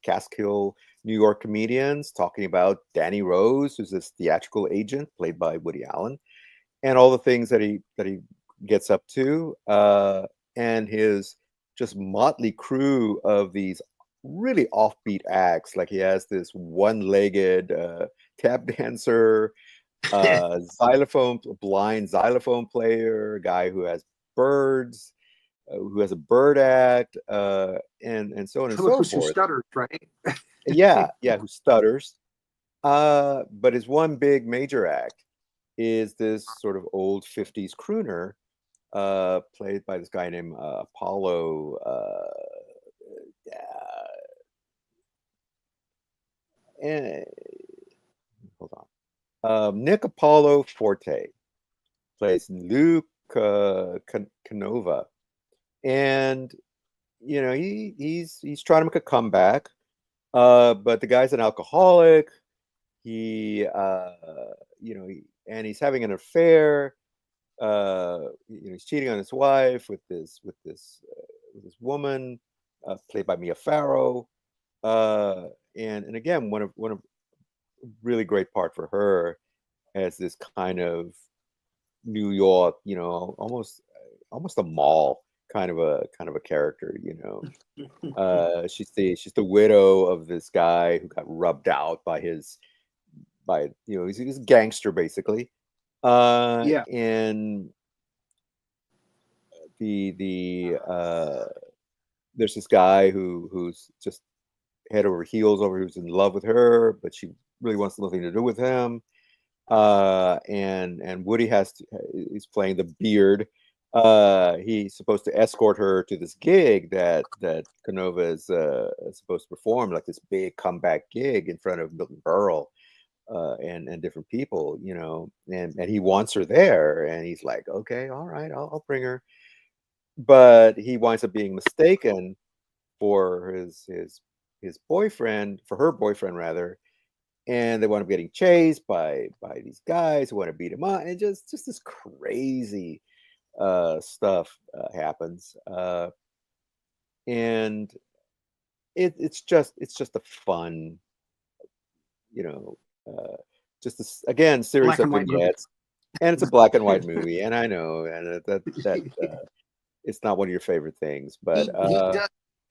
Speaker 4: Catskill, New York comedians talking about Danny Rose, who's this theatrical agent played by Woody Allen, and all the things that he gets up to, and his just motley crew of these really offbeat acts. Like he has this one-legged tap dancer, blind xylophone player, a guy who has birds, who has a bird act, and so on and so
Speaker 3: Who
Speaker 4: forth.
Speaker 3: stutters, right?
Speaker 4: Yeah, yeah, who stutters. But his one big major act is this sort of old 50s crooner, played by this guy named Apollo. Eh, hold on. Nick Apollo Forte plays Luke Canova. And he's trying to make a comeback, but the guy's an alcoholic. And he's having an affair. He's cheating on his wife with this woman, played by Mia Farrow. And again, one of really great part for her as this kind of New York, almost a mall kind of a character. She's the widow of this guy who got rubbed out he's a gangster basically.
Speaker 3: Yeah.
Speaker 4: And the there's this guy who's just head over heels over who's in love with her, but she really wants nothing to do with him. And Woody he's playing the beard. He's supposed to escort her to this gig that Canova is supposed to perform, like this big comeback gig in front of Milton Berle, and different people, and he wants her there, and he's like, okay, all right, I'll bring her. But he winds up being mistaken for his boyfriend, for her boyfriend rather, and they wind up getting chased by these guys who want to beat him up, and just this crazy stuff happens, and it's just a fun, you know, uh, just again series
Speaker 3: Black
Speaker 4: of
Speaker 3: and white movie.
Speaker 4: vignettes, and it's a black and white movie. And I know, and that it's not one of your favorite things, but
Speaker 3: he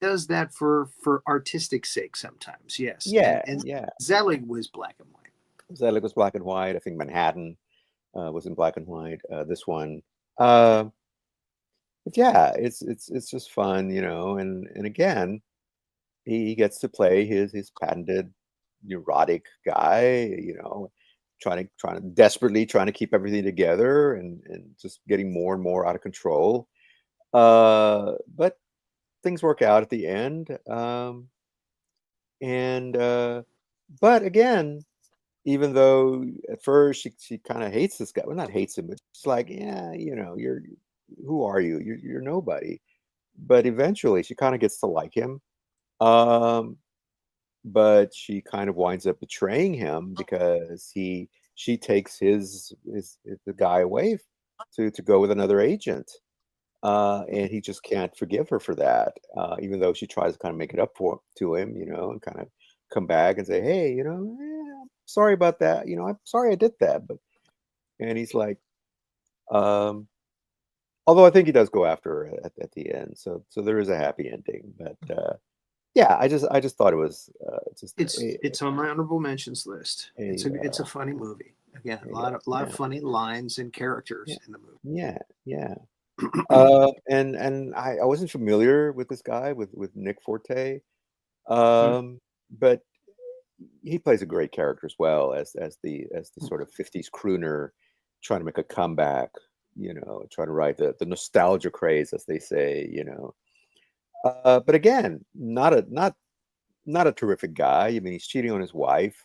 Speaker 3: does that for artistic sake sometimes. Yes.
Speaker 4: yeah,
Speaker 3: And
Speaker 4: yeah.
Speaker 3: Zelig was black and white.
Speaker 4: Zelig was black and white. I think Manhattan was in black and white. This one, but yeah, it's just fun, you know. And again, he gets to play his patented neurotic guy, you know, trying to desperately trying to keep everything together and just getting more and more out of control. But things work out at the end. And but again, even though at first she kind of hates this guy, well, not hates him, but she's like, yeah, you know, who are you? You're nobody. But eventually, she kind of gets to like him. Um, but she kind of winds up betraying him because she takes the guy away to go with another agent. And he just can't forgive her for that, even though she tries to kind of make it up to him, you know, and kind of come back and say, hey, you know, sorry about that, you know, I'm sorry I did that. But and he's like, um, although I think he does go after her at the end, so there is a happy ending. But yeah, I just thought it was just
Speaker 3: It's on my honorable mentions list. It's a funny movie. Again, a lot of funny lines and characters in the movie.
Speaker 4: Yeah, yeah. And I wasn't familiar with this guy with Nick Forte, but he plays a great character as well as the sort of 50s crooner trying to make a comeback, you know, trying to ride the nostalgia craze, as they say, you know. But again, not a terrific guy. I mean, he's cheating on his wife.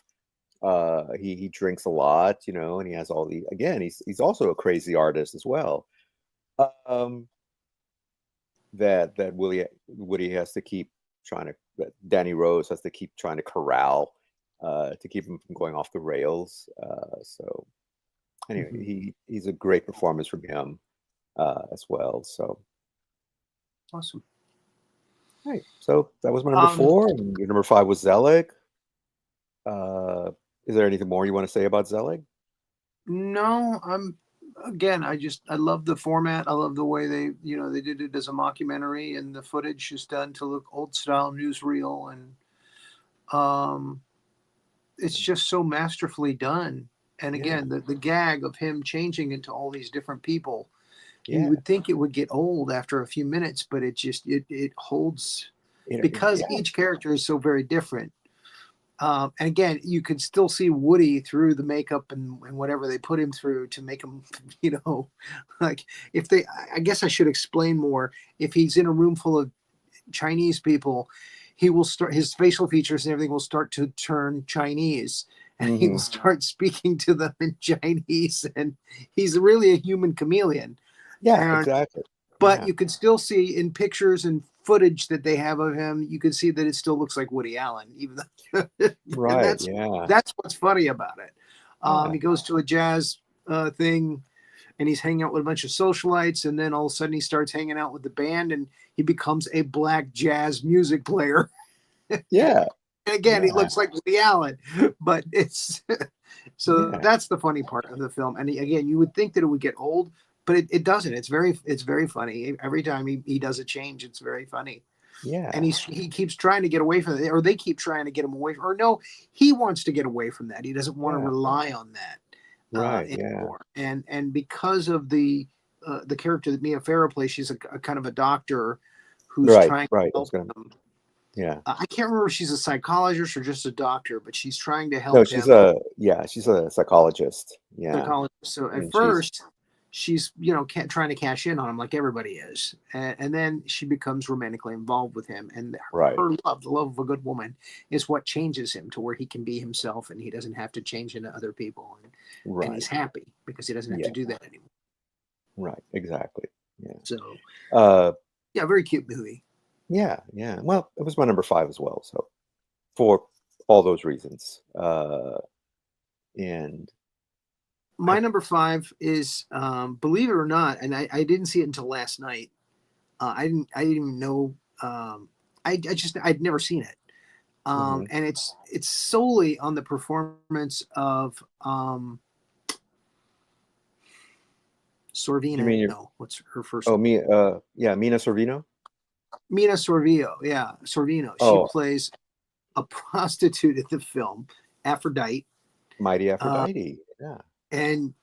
Speaker 4: He drinks a lot, you know, and he has all the again. He's also a crazy artist as well. That Woody has to keep that Danny Rose has to keep trying to corral to keep him from going off the rails. So anyway, he's a great performance from him as well. So
Speaker 3: awesome.
Speaker 4: Right. So that was my number 4. And your number 5 was Zelig. Is there anything more you want to say about Zelig?
Speaker 3: No, I love the format. I love the way they did it as a mockumentary, and the footage is done to look old style newsreel, and it's just so masterfully done. And again, the gag of him changing into all these different people, you would think it would get old after a few minutes, but it holds because each character is so very different. And again, you can still see Woody through the makeup and whatever they put him through to make him, you know, like I guess I should explain more. If he's in a room full of Chinese people, he will start, his facial features and everything will start to turn Chinese, and he will start speaking to them in Chinese, and he's really a human chameleon.
Speaker 4: Yeah, exactly.
Speaker 3: But you can still see in pictures and footage that they have of him, you can see that it still looks like Woody Allen, even though
Speaker 4: right.
Speaker 3: That's what's funny about it. He goes to a jazz thing, and he's hanging out with a bunch of socialites, and then all of a sudden he starts hanging out with the band, and he becomes a black jazz music player.
Speaker 4: Yeah.
Speaker 3: And again, he looks like Woody Allen, but it's that's the funny part of the film. And again, you would think that it would get old, but it doesn't. It's very funny. Every time he does a change, it's very funny.
Speaker 4: Yeah.
Speaker 3: And he keeps trying to get away from it, or they keep trying to get him away from, or no, he wants to get away from that. He doesn't want to rely on that anymore. And because of the character that Mia Farrow plays, she's a kind of a doctor who's trying to help him.
Speaker 4: Yeah.
Speaker 3: I can't remember if she's a psychologist or just a doctor, but she's trying to help
Speaker 4: him. No, she's a psychologist. Yeah.
Speaker 3: Psychologist. So at first she's trying to cash in on him like everybody is, and then she becomes romantically involved with him, and her love, the love of a good woman, is what changes him to where he can be himself, and he doesn't have to change into other people, and he's happy because he doesn't have to do that anymore.
Speaker 4: Right. Exactly. Yeah.
Speaker 3: So very cute movie.
Speaker 4: Yeah. Well, it was my number 5 as well. So for all those reasons, and
Speaker 3: my number 5 is, believe it or not, and I didn't see it until last night. I didn't even know. I'd never seen it. And it's solely on the performance of Sorvino.
Speaker 4: You mean
Speaker 3: What's her first?
Speaker 4: Oh, Mina Sorvino.
Speaker 3: Mina Sorvino. Yeah, Sorvino.
Speaker 4: Oh.
Speaker 3: She plays a prostitute in the film, Aphrodite.
Speaker 4: Mighty Aphrodite.
Speaker 3: And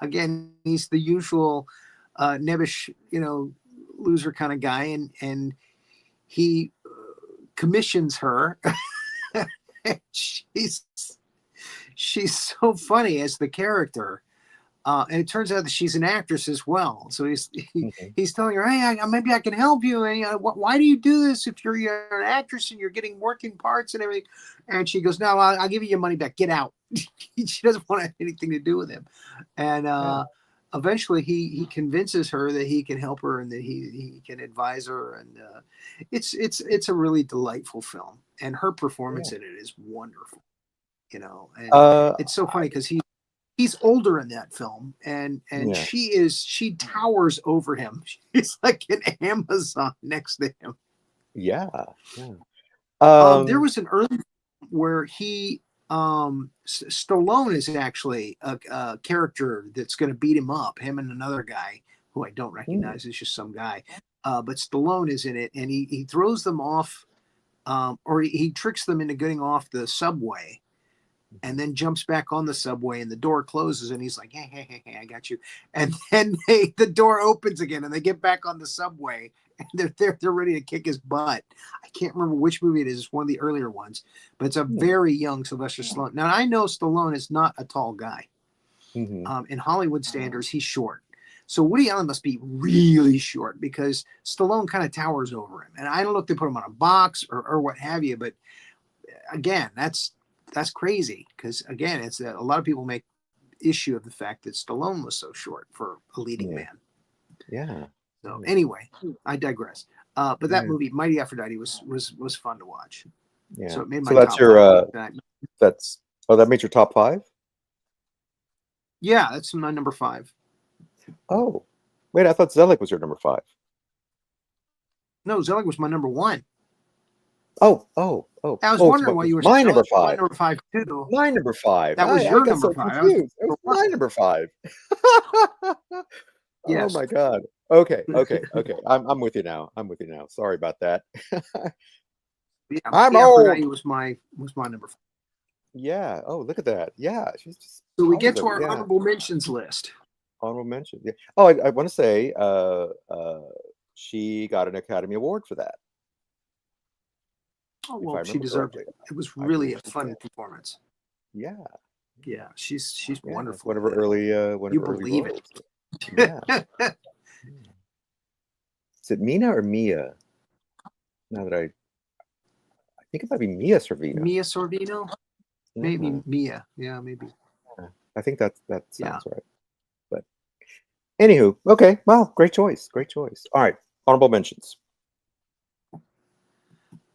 Speaker 3: again, he's the usual nebbish, loser kind of guy, and he commissions her. she's so funny as the character, and it turns out that she's an actress as well. So he's telling her, hey, maybe I can help you. And why do you do this if you're an actress and you're getting working parts and everything? And she goes, no, I'll give you your money back. Get out. She doesn't want to have anything to do with him. And eventually he convinces her that he can help her and that he can advise her. And it's a really delightful film. And her performance in it is wonderful. And it's so funny because he's older in that film, and she towers over him. She's like an Amazon next to him. There was an early where he Stallone is actually a character that's going to beat him up, him and another guy who I don't recognize. It's just some guy, but Stallone is in it, and he throws them off, or he tricks them into getting off the subway, and then jumps back on the subway, and the door closes, and he's like, hey, I got you. And then the door opens again, and they get back on the subway, and they're ready to kick his butt. I can't remember which movie it is. It's one of the earlier ones, but it's a very young Sylvester Stallone. Now, I know Stallone is not a tall guy. In Hollywood standards, he's short. So Woody Allen must be really short because Stallone kind of towers over him. And I don't know if they put him on a box or what have you, but again, that's crazy because again, it's a lot of people make issue of the fact that Stallone was so short for a leading man. So anyway, I digress. But that movie, Mighty Aphrodite, was fun to watch. So it made my
Speaker 4: that's
Speaker 3: top
Speaker 4: your
Speaker 3: five.
Speaker 4: That made your top 5?
Speaker 3: Yeah, that's my number 5.
Speaker 4: Oh, wait, I thought Zelig was your number 5.
Speaker 3: No, Zelig was my number 1.
Speaker 4: Oh.
Speaker 3: I was wondering why you were
Speaker 4: my number 5.
Speaker 3: My number 5 too.
Speaker 4: My number 5.
Speaker 3: That was your number 5.
Speaker 4: It was my number 5.
Speaker 3: Yes.
Speaker 4: Oh my God. Okay. I'm with you now. Sorry about that. I'm old.
Speaker 3: Was my number 5.
Speaker 4: Yeah. Oh, look at that. Yeah. She's just.
Speaker 3: So we get to our honorable mentions list.
Speaker 4: Honorable mention. Yeah. Oh, I want to say, she got an Academy Award for that.
Speaker 3: Oh well, she deserved it. It was really a fun performance.
Speaker 4: Yeah.
Speaker 3: She's wonderful.
Speaker 4: One of her early.
Speaker 3: You believe it?
Speaker 4: Yeah. Is it Mina or Mia? Now that I think it might be Mia Sorvino.
Speaker 3: Mia Sorvino? Maybe Mia. Yeah, maybe.
Speaker 4: I think that sounds right. But anywho, okay. Wow, great choice. All right, honorable mentions.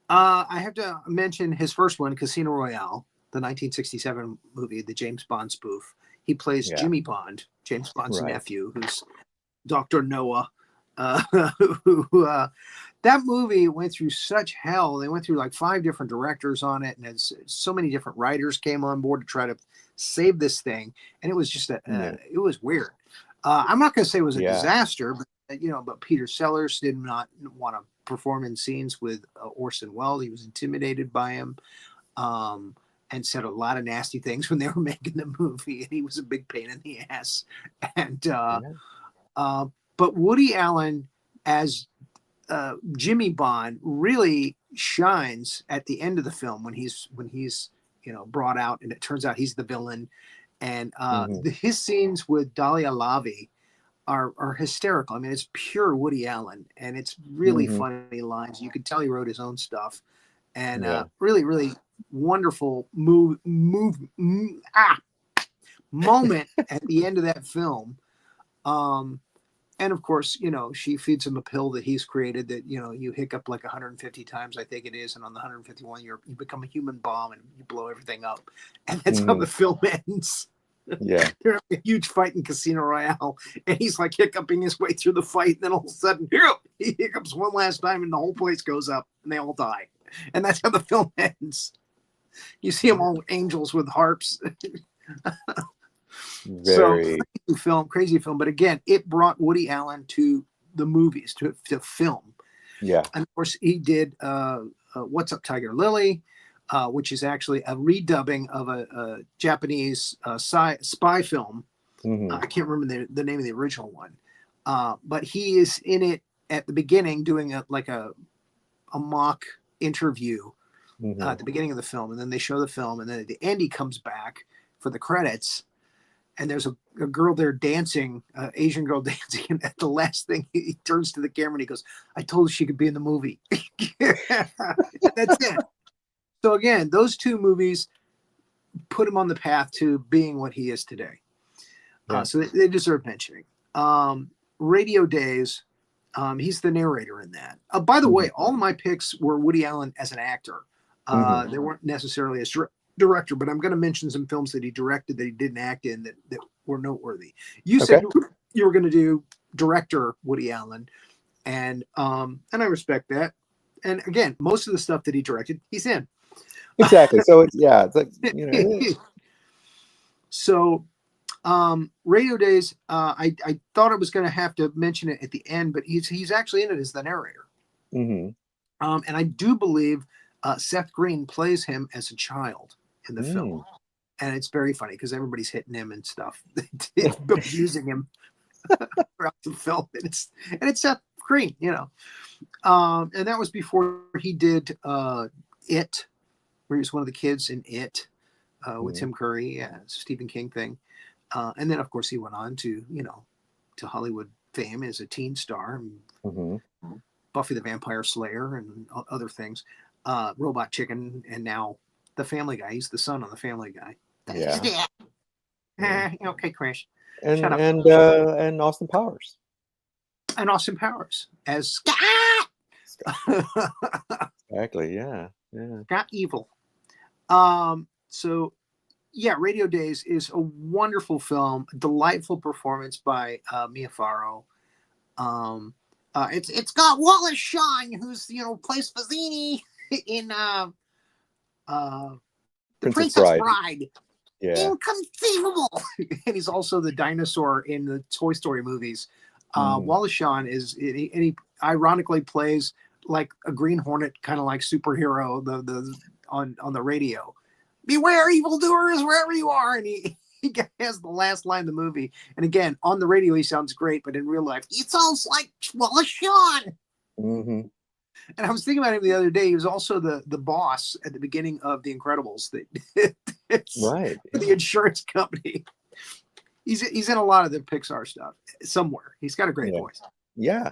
Speaker 3: I have to mention his first one, Casino Royale, the 1967 movie, the James Bond spoof. He plays Jimmy Bond, James Bond's nephew, who's Dr. Noah. That movie went through such hell. They went through like 5 different directors on it, and so many different writers came on board to try to save this thing. And it was just it was weird. I'm not going to say it was a disaster, but but Peter Sellers did not want to perform in scenes with Orson Welles. He was intimidated by him, and said a lot of nasty things when they were making the movie. And he was a big pain in the ass. And but Woody Allen as Jimmy Bond really shines at the end of the film when he's brought out, and it turns out he's the villain. And his scenes with Dahlia Lavi are hysterical. I mean, it's pure Woody Allen, and it's really funny lines. You could tell he wrote his own stuff, and really, really wonderful moment at the end of that film. And of course, she feeds him a pill that he's created that, you hiccup like 150 times, I think it is. And on the 151, you become a human bomb and you blow everything up. And that's how the film ends.
Speaker 4: Yeah.
Speaker 3: They're having a huge fight in Casino Royale, and he's like hiccuping his way through the fight, and then all of a sudden, he hiccups one last time, and the whole place goes up, and they all die. And that's how the film ends. You see them all angels with harps.
Speaker 4: Very
Speaker 3: Crazy film. But again, it brought Woody Allen to the movies, to film.
Speaker 4: yeah.
Speaker 3: And of course, he did What's Up, Tiger Lily, which is actually a redubbing of a Japanese spy film. I can't remember the name of the original one. But he is in it at the beginning doing a mock interview at the beginning of the film. And then they show the film. And then at the end, he comes back for the credits. And there's a girl there dancing, Asian girl dancing. And at the last thing, he turns to the camera and he goes, "I told her she could be in the movie." That's it. So again, those two movies put him on the path to being what he is today.
Speaker 4: Yeah.
Speaker 3: So they deserve mentioning. Radio Days, he's the narrator in that. By the way, all of my picks were Woody Allen as an actor. They weren't necessarily as director, but I'm going to mention some films that he directed that he didn't act in that were noteworthy. You said you were going to do director Woody Allen, and I respect that. And again, most of the stuff that he directed, he's in.
Speaker 4: Exactly. So it's like, you know.
Speaker 3: So Radio Days, I thought I was going to have to mention it at the end, but he's actually in it as the narrator. And I do believe Seth Green plays him as a child in the film. And it's very funny because everybody's hitting him and stuff, abusing him throughout the film. And it's Seth Green, you know. And that was before he did It, where he was one of the kids in It with Tim Curry, Stephen King thing. And then, of course, he went on to, to Hollywood fame as a teen star, and Buffy the Vampire Slayer and other things, Robot Chicken, and now The Family Guy. He's the son on The Family Guy.
Speaker 4: Yeah.
Speaker 3: Okay, Chris.
Speaker 4: And
Speaker 3: Shut up.
Speaker 4: And Austin Powers.
Speaker 3: And Austin Powers as Scott.
Speaker 4: Exactly. Yeah.
Speaker 3: Scott Evil. So yeah, Radio Days is a wonderful film, a delightful performance by Mia Farrow. It's got Wallace Shawn, who's plays Fazzini in The Princess Bride.
Speaker 4: Yeah.
Speaker 3: Inconceivable. And he's also the dinosaur in the Toy Story movies. Wallace Shawn he ironically plays like a Green Hornet, kind of like superhero on the radio. Beware evildoers wherever you are. And he has the last line of the movie. And again, on the radio, he sounds great, but in real life, he sounds like Wallace Shawn. And I was thinking about him the other day. He was also the boss at the beginning of The Incredibles. Right. The insurance company. He's in a lot of the Pixar stuff somewhere. He's got a great voice.
Speaker 4: Yeah.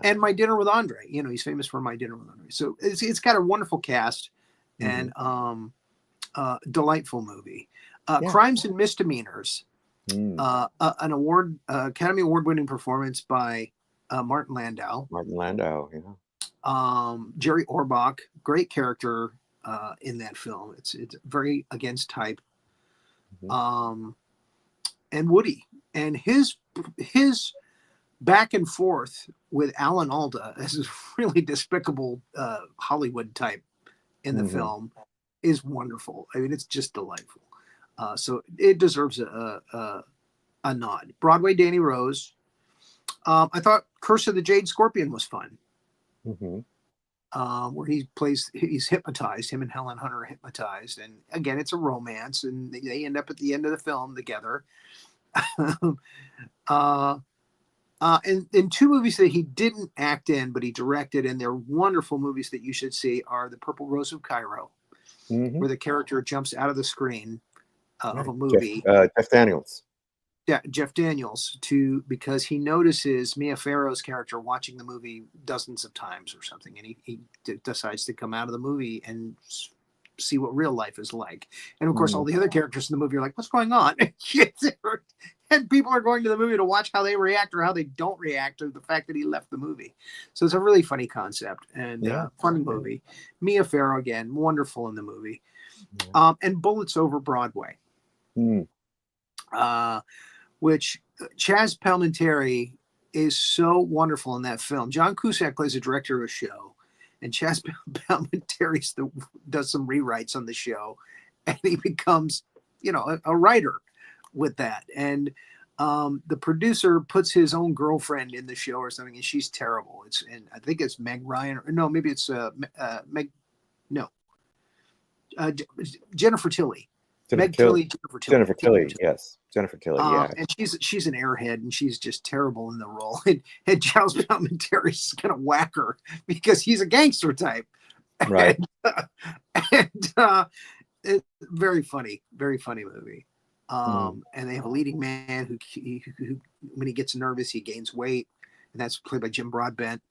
Speaker 3: And My Dinner with Andre. He's famous for My Dinner with Andre. So it's got a wonderful cast and delightful movie. Crimes and Misdemeanors. An Academy Award-winning performance by Martin Landau. Jerry Orbach, great character in that film. It's very against type. And Woody and his back and forth with Alan Alda as a really despicable Hollywood type in the film is wonderful. I mean, it's just delightful. So it deserves a nod. Broadway Danny Rose. I thought Curse of the Jade Scorpion was fun. Where he's hypnotized. Him and Helen Hunter are hypnotized, and again, it's a romance, and they end up at the end of the film together. And in two movies that he didn't act in, but he directed, and they're wonderful movies that you should see, are The Purple Rose of Cairo, where the character jumps out of the screen of a movie.
Speaker 4: Jeff Daniels.
Speaker 3: Yeah, Jeff Daniels, because he notices Mia Farrow's character watching the movie dozens of times or something, and he decides to come out of the movie and see what real life is like. And of course, all the other characters in the movie are like, "What's going on?" And people are going to the movie to watch how they react or how they don't react to the fact that he left the movie. So it's a really funny concept and fun movie. Mia Farrow, again, wonderful in the movie. And Bullets Over Broadway. which Chaz Palminteri is so wonderful in that film. John Cusack plays a director of a show, and Chaz Palminteri does some rewrites on the show, and he becomes, a writer with that. And the producer puts his own girlfriend in the show or something, and she's terrible. And I think it's Meg Ryan, or no, maybe it's Jennifer Tilly.
Speaker 4: Jennifer Tilly, yes. Jennifer Tilly, yeah.
Speaker 3: And she's an airhead, and she's just terrible in the role. And Charles Palminteri's gonna whack her because he's a gangster type.
Speaker 4: Right.
Speaker 3: And it's very funny movie. And they have a leading man who when he gets nervous, he gains weight, and that's played by Jim Broadbent.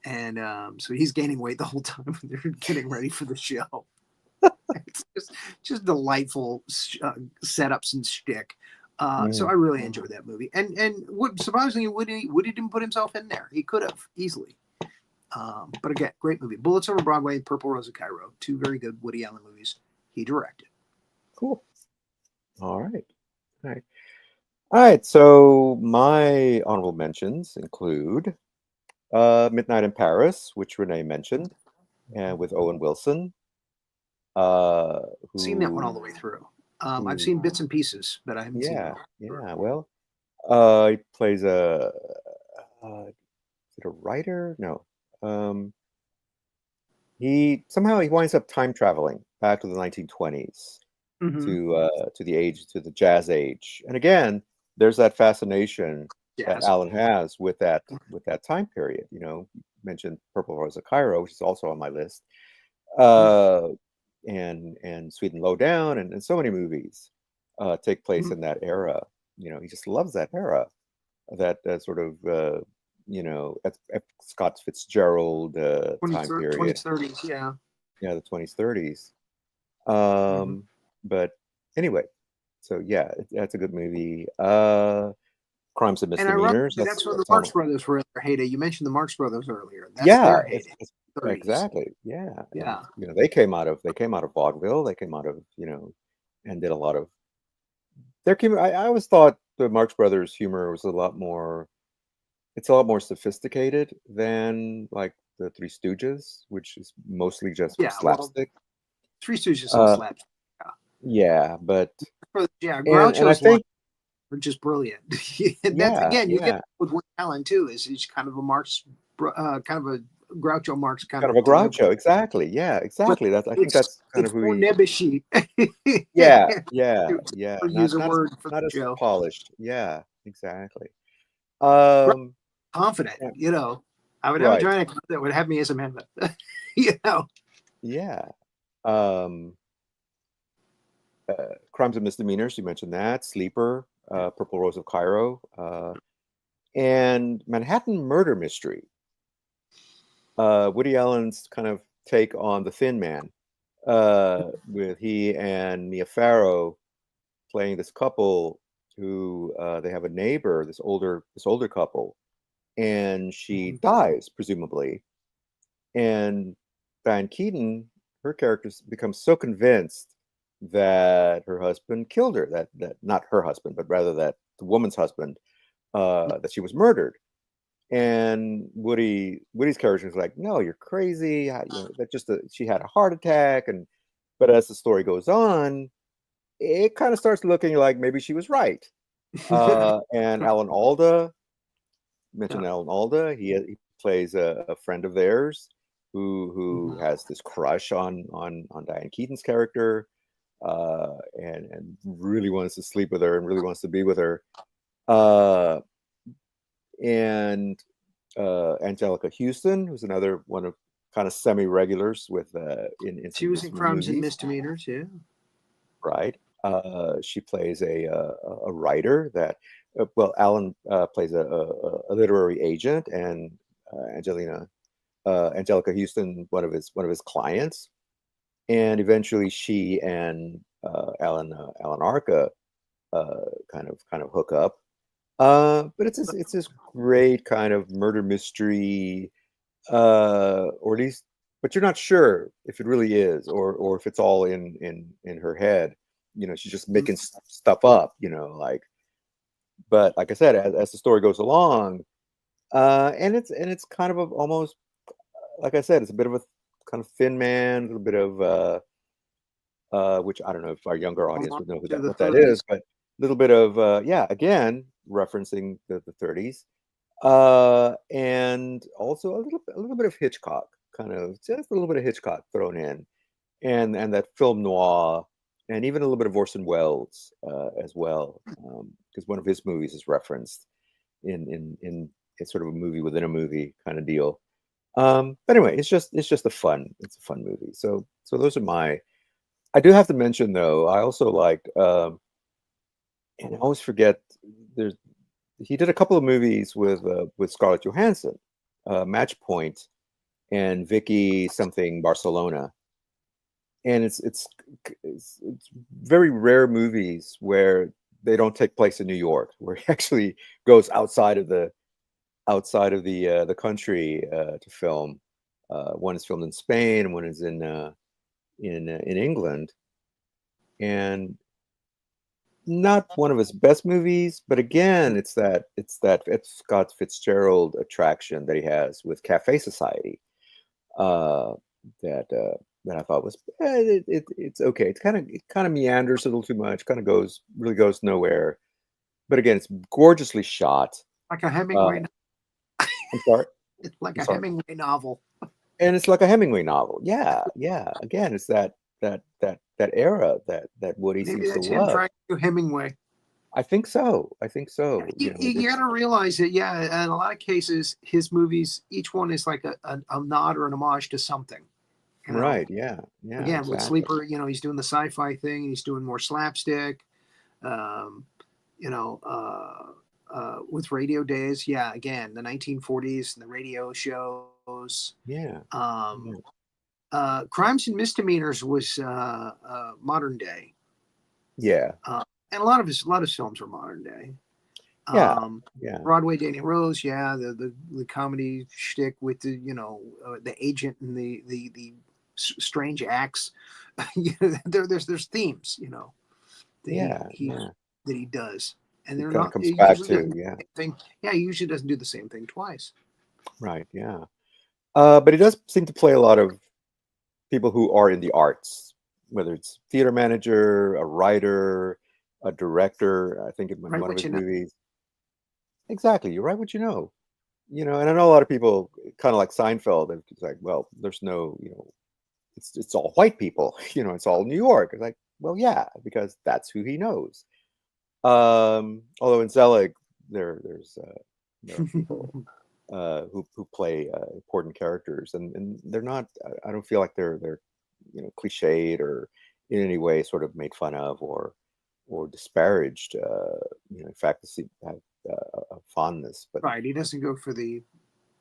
Speaker 3: And so he's gaining weight the whole time when they're getting ready for the show. It's just delightful setups and shtick. So I really enjoyed that movie. And surprisingly, Woody didn't put himself in there. He could have easily. But again, great movie. Bullets Over Broadway and Purple Rose of Cairo, two very good Woody Allen movies he directed.
Speaker 4: Cool. All right. So my honorable mentions include Midnight in Paris, which Renee mentioned, and with Owen Wilson.
Speaker 3: I've seen that one all the way through. I've seen bits and pieces, but I haven't seen it.
Speaker 4: Yeah. Well, he plays is it a writer? No. He winds up time traveling back to the 1920s to the jazz age. And again, there's that fascination that Alan has with that time period. You mentioned Purple Rose of Cairo, which is also on my list. And Sweet and Low Down, and so many movies take place in that era. He just loves that era, that sort of Scott Fitzgerald time period,
Speaker 3: 20s, 30s,
Speaker 4: the 20s, 30s. But anyway, so yeah, that's a good movie. Crimes and Misdemeanors.
Speaker 3: That's where the Marx Brothers were in their heyday. You mentioned the Marx Brothers earlier. That's
Speaker 4: their
Speaker 3: heyday.
Speaker 4: Exactly. Yeah.
Speaker 3: And,
Speaker 4: they came out of vaudeville. They came out of and did a lot of. I always thought the Marx Brothers humor was a lot more sophisticated than like the Three Stooges, which is mostly just slapstick.
Speaker 3: Three Stooges is slapstick.
Speaker 4: Yeah, but
Speaker 3: Groucho's
Speaker 4: and I think
Speaker 3: are just brilliant. That's again, you get with Woody Allen too. Is he's kind of a Marx, kind of a Groucho Marx kind of
Speaker 4: a Groucho, exactly. Yeah, exactly. I think that's kind of who
Speaker 3: more nebbishy.
Speaker 4: Yeah.
Speaker 3: Use a word for
Speaker 4: not
Speaker 3: the
Speaker 4: as
Speaker 3: show.
Speaker 4: Polished. Yeah, exactly.
Speaker 3: Confident, I would have a joint account that would have me as a member.
Speaker 4: Yeah. Crimes and Misdemeanors, you mentioned that. Sleeper, Purple Rose of Cairo, and Manhattan Murder Mystery. Woody Allen's kind of take on the Thin Man, with he and Mia Farrow playing this couple who they have a neighbor, this older couple, and she dies presumably, and Diane Keaton, her character, becomes so convinced that her husband killed her, that not her husband, but rather that the woman's husband, that she was murdered. And Woody's character is like, no, you're crazy. She had a heart attack. But as the story goes on, it kind of starts looking like maybe she was right. And Alan Alda, Alan Alda, he plays a friend of theirs who has this crush on Diane Keaton's character, and really wants to sleep with her and really wants to be with her. And Angelica Houston, who's another one of kind of semi-regulars with in
Speaker 3: she was in Crimes and Misdemeanors,
Speaker 4: right. She plays a writer that Alan plays a literary agent, and Angelica Houston one of his clients, and eventually she and Alan Arca kind of hook up. But it's this great kind of murder mystery, or at least, but you're not sure if it really is, or if it's all in her head. she's just making stuff up, like. But like I said, as the story goes along, and it's kind of almost, like I said, it's a bit of a kind of Thin Man, a little bit of which I don't know if our younger audience would know what that is, but a little bit of again referencing the 30s, and also a little bit of Hitchcock, kind of just a little bit of Hitchcock thrown in, and that film noir, and even a little bit of Orson Welles as well, because one of his movies is referenced in it's sort of a movie within a movie kind of deal. But anyway, it's just a fun movie. So those are my. I do have to mention though, I also liked, and I always forget. He did a couple of movies with Scarlett Johansson, Match Point, and Vicky something Barcelona, and it's very rare movies where they don't take place in New York, where he actually goes outside of the country to film. One is filmed in Spain, and one is in England, and not one of his best movies, but again, it's that Scott Fitzgerald attraction that he has with Cafe Society, that I thought was it's okay. It kind of meanders a little too much, really goes nowhere. But again, it's gorgeously shot,
Speaker 3: like a Hemingway.
Speaker 4: I'm sorry.
Speaker 3: It's like a Hemingway novel.
Speaker 4: And it's like a Hemingway novel. Yeah. Again, it's that era that Woody
Speaker 3: Maybe
Speaker 4: seems
Speaker 3: that's
Speaker 4: to
Speaker 3: him
Speaker 4: love.
Speaker 3: trying to do Hemingway.
Speaker 4: I think so.
Speaker 3: You got to realize that, in a lot of cases, his movies, each one is like a nod or an homage to something.
Speaker 4: Right. Yeah.
Speaker 3: Again,
Speaker 4: exactly.
Speaker 3: with Sleeper, he's doing the sci-fi thing. He's doing more slapstick. With Radio Days, again, the 1940s and the radio shows.
Speaker 4: Yeah.
Speaker 3: Crimes and Misdemeanors was modern day.
Speaker 4: Yeah.
Speaker 3: And a lot of his films are modern day.
Speaker 4: Yeah.
Speaker 3: Broadway, Danny Rose. The comedy shtick with the agent and the strange acts. There's themes, that he does, and they're not.
Speaker 4: Comes back to
Speaker 3: he usually doesn't do the same thing twice.
Speaker 4: Right. Yeah. But he does seem to play a lot of people who are in the arts, whether it's theater manager, a writer, a director. I think in one of his movies. Exactly. You're right. What you know. And I know a lot of people kind of like Seinfeld. It's like, well, there's no, it's all white people. It's all New York. It's like, well, yeah, because that's who he knows. Although in Zelig, there's people who play important characters, and they're not. I don't feel like they're cliched or in any way sort of made fun of or disparaged. In fact, have a fondness, but
Speaker 3: right, he doesn't go for the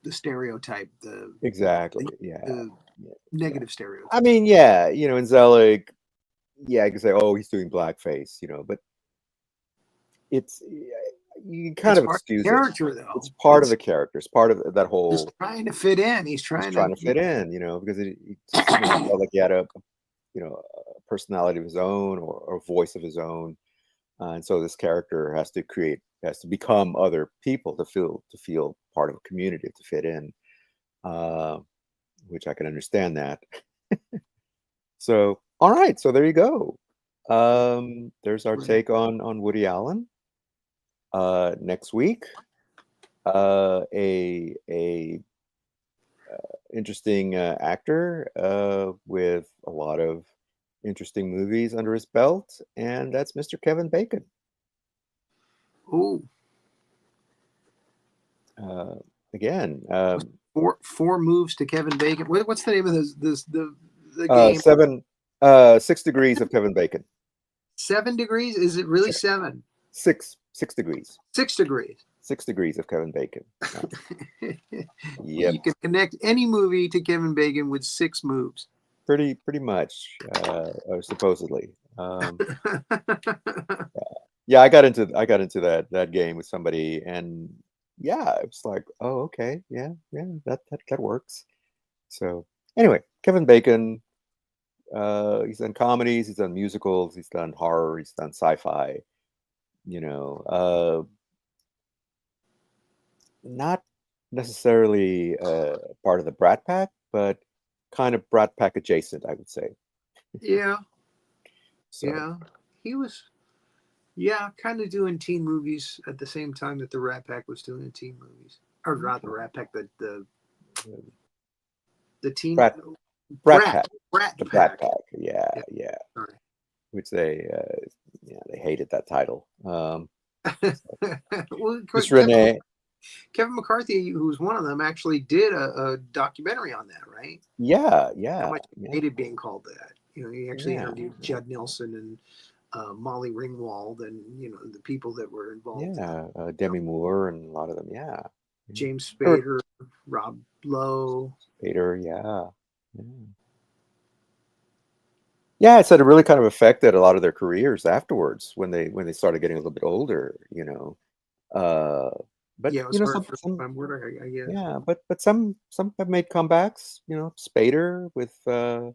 Speaker 3: stereotype.
Speaker 4: Exactly.
Speaker 3: The negative stereotype.
Speaker 4: I mean, in Zelig, you can say, oh, he's doing blackface, but you kind of excuse
Speaker 3: character, though.
Speaker 4: It's part of the character. It's part of that whole.
Speaker 3: He's trying to fit in. He's trying
Speaker 4: to fit in, because he felt like he had a personality of his own or a voice of his own, and so this character has to become other people to feel part of a community, to fit in, which I can understand that. So, all right, so there you go. There's our take on Woody Allen. Next week, a interesting actor with a lot of interesting movies under his belt, and that's Mr. Kevin Bacon.
Speaker 3: Ooh.
Speaker 4: Again,
Speaker 3: four moves to Kevin Bacon. What's the name of the game?
Speaker 4: 6 degrees of Kevin Bacon.
Speaker 3: 7 degrees? Is it really 7?
Speaker 4: 6 degrees.
Speaker 3: 6 degrees.
Speaker 4: 6 degrees of Kevin Bacon.
Speaker 3: Yep.
Speaker 4: You
Speaker 3: can connect any movie to Kevin Bacon with 6 moves.
Speaker 4: Pretty much, supposedly. Yeah, I got into that game with somebody, and it was like, oh, okay, yeah, that works. So anyway, Kevin Bacon, He's done comedies, he's done musicals, he's done horror, he's done sci-fi. You know, not necessarily part of the Brat Pack, but kind of Brat Pack adjacent, I would say.
Speaker 3: Yeah,
Speaker 4: So
Speaker 3: yeah. He was, kind of doing teen movies at the same time that the Rat Pack was doing teen movies, or not the Rat Pack, the teen
Speaker 4: Brat Pack,
Speaker 3: Brat
Speaker 4: the Brat
Speaker 3: Pack.
Speaker 4: Pack, yeah,
Speaker 3: Yeah.
Speaker 4: yeah.
Speaker 3: Sorry.
Speaker 4: Which they hated that title.
Speaker 3: Well,
Speaker 4: Miss Renee,
Speaker 3: Kevin McCarthy, who was one of them, actually did a documentary on that, right?
Speaker 4: yeah,
Speaker 3: How much he hated being called that. He actually
Speaker 4: Yeah.
Speaker 3: interviewed Judd Nelson and Molly Ringwald, and the people that were involved.
Speaker 4: Yeah, Demi Moore and a lot of them, yeah.
Speaker 3: James Spader, Rob Lowe.
Speaker 4: Spader, yeah. Yeah, it said it really kind of affected a lot of their careers afterwards when they started getting a little bit older, But
Speaker 3: Yeah, it was hard for
Speaker 4: some
Speaker 3: them, I guess.
Speaker 4: yeah, but some have made comebacks. Spader with
Speaker 3: The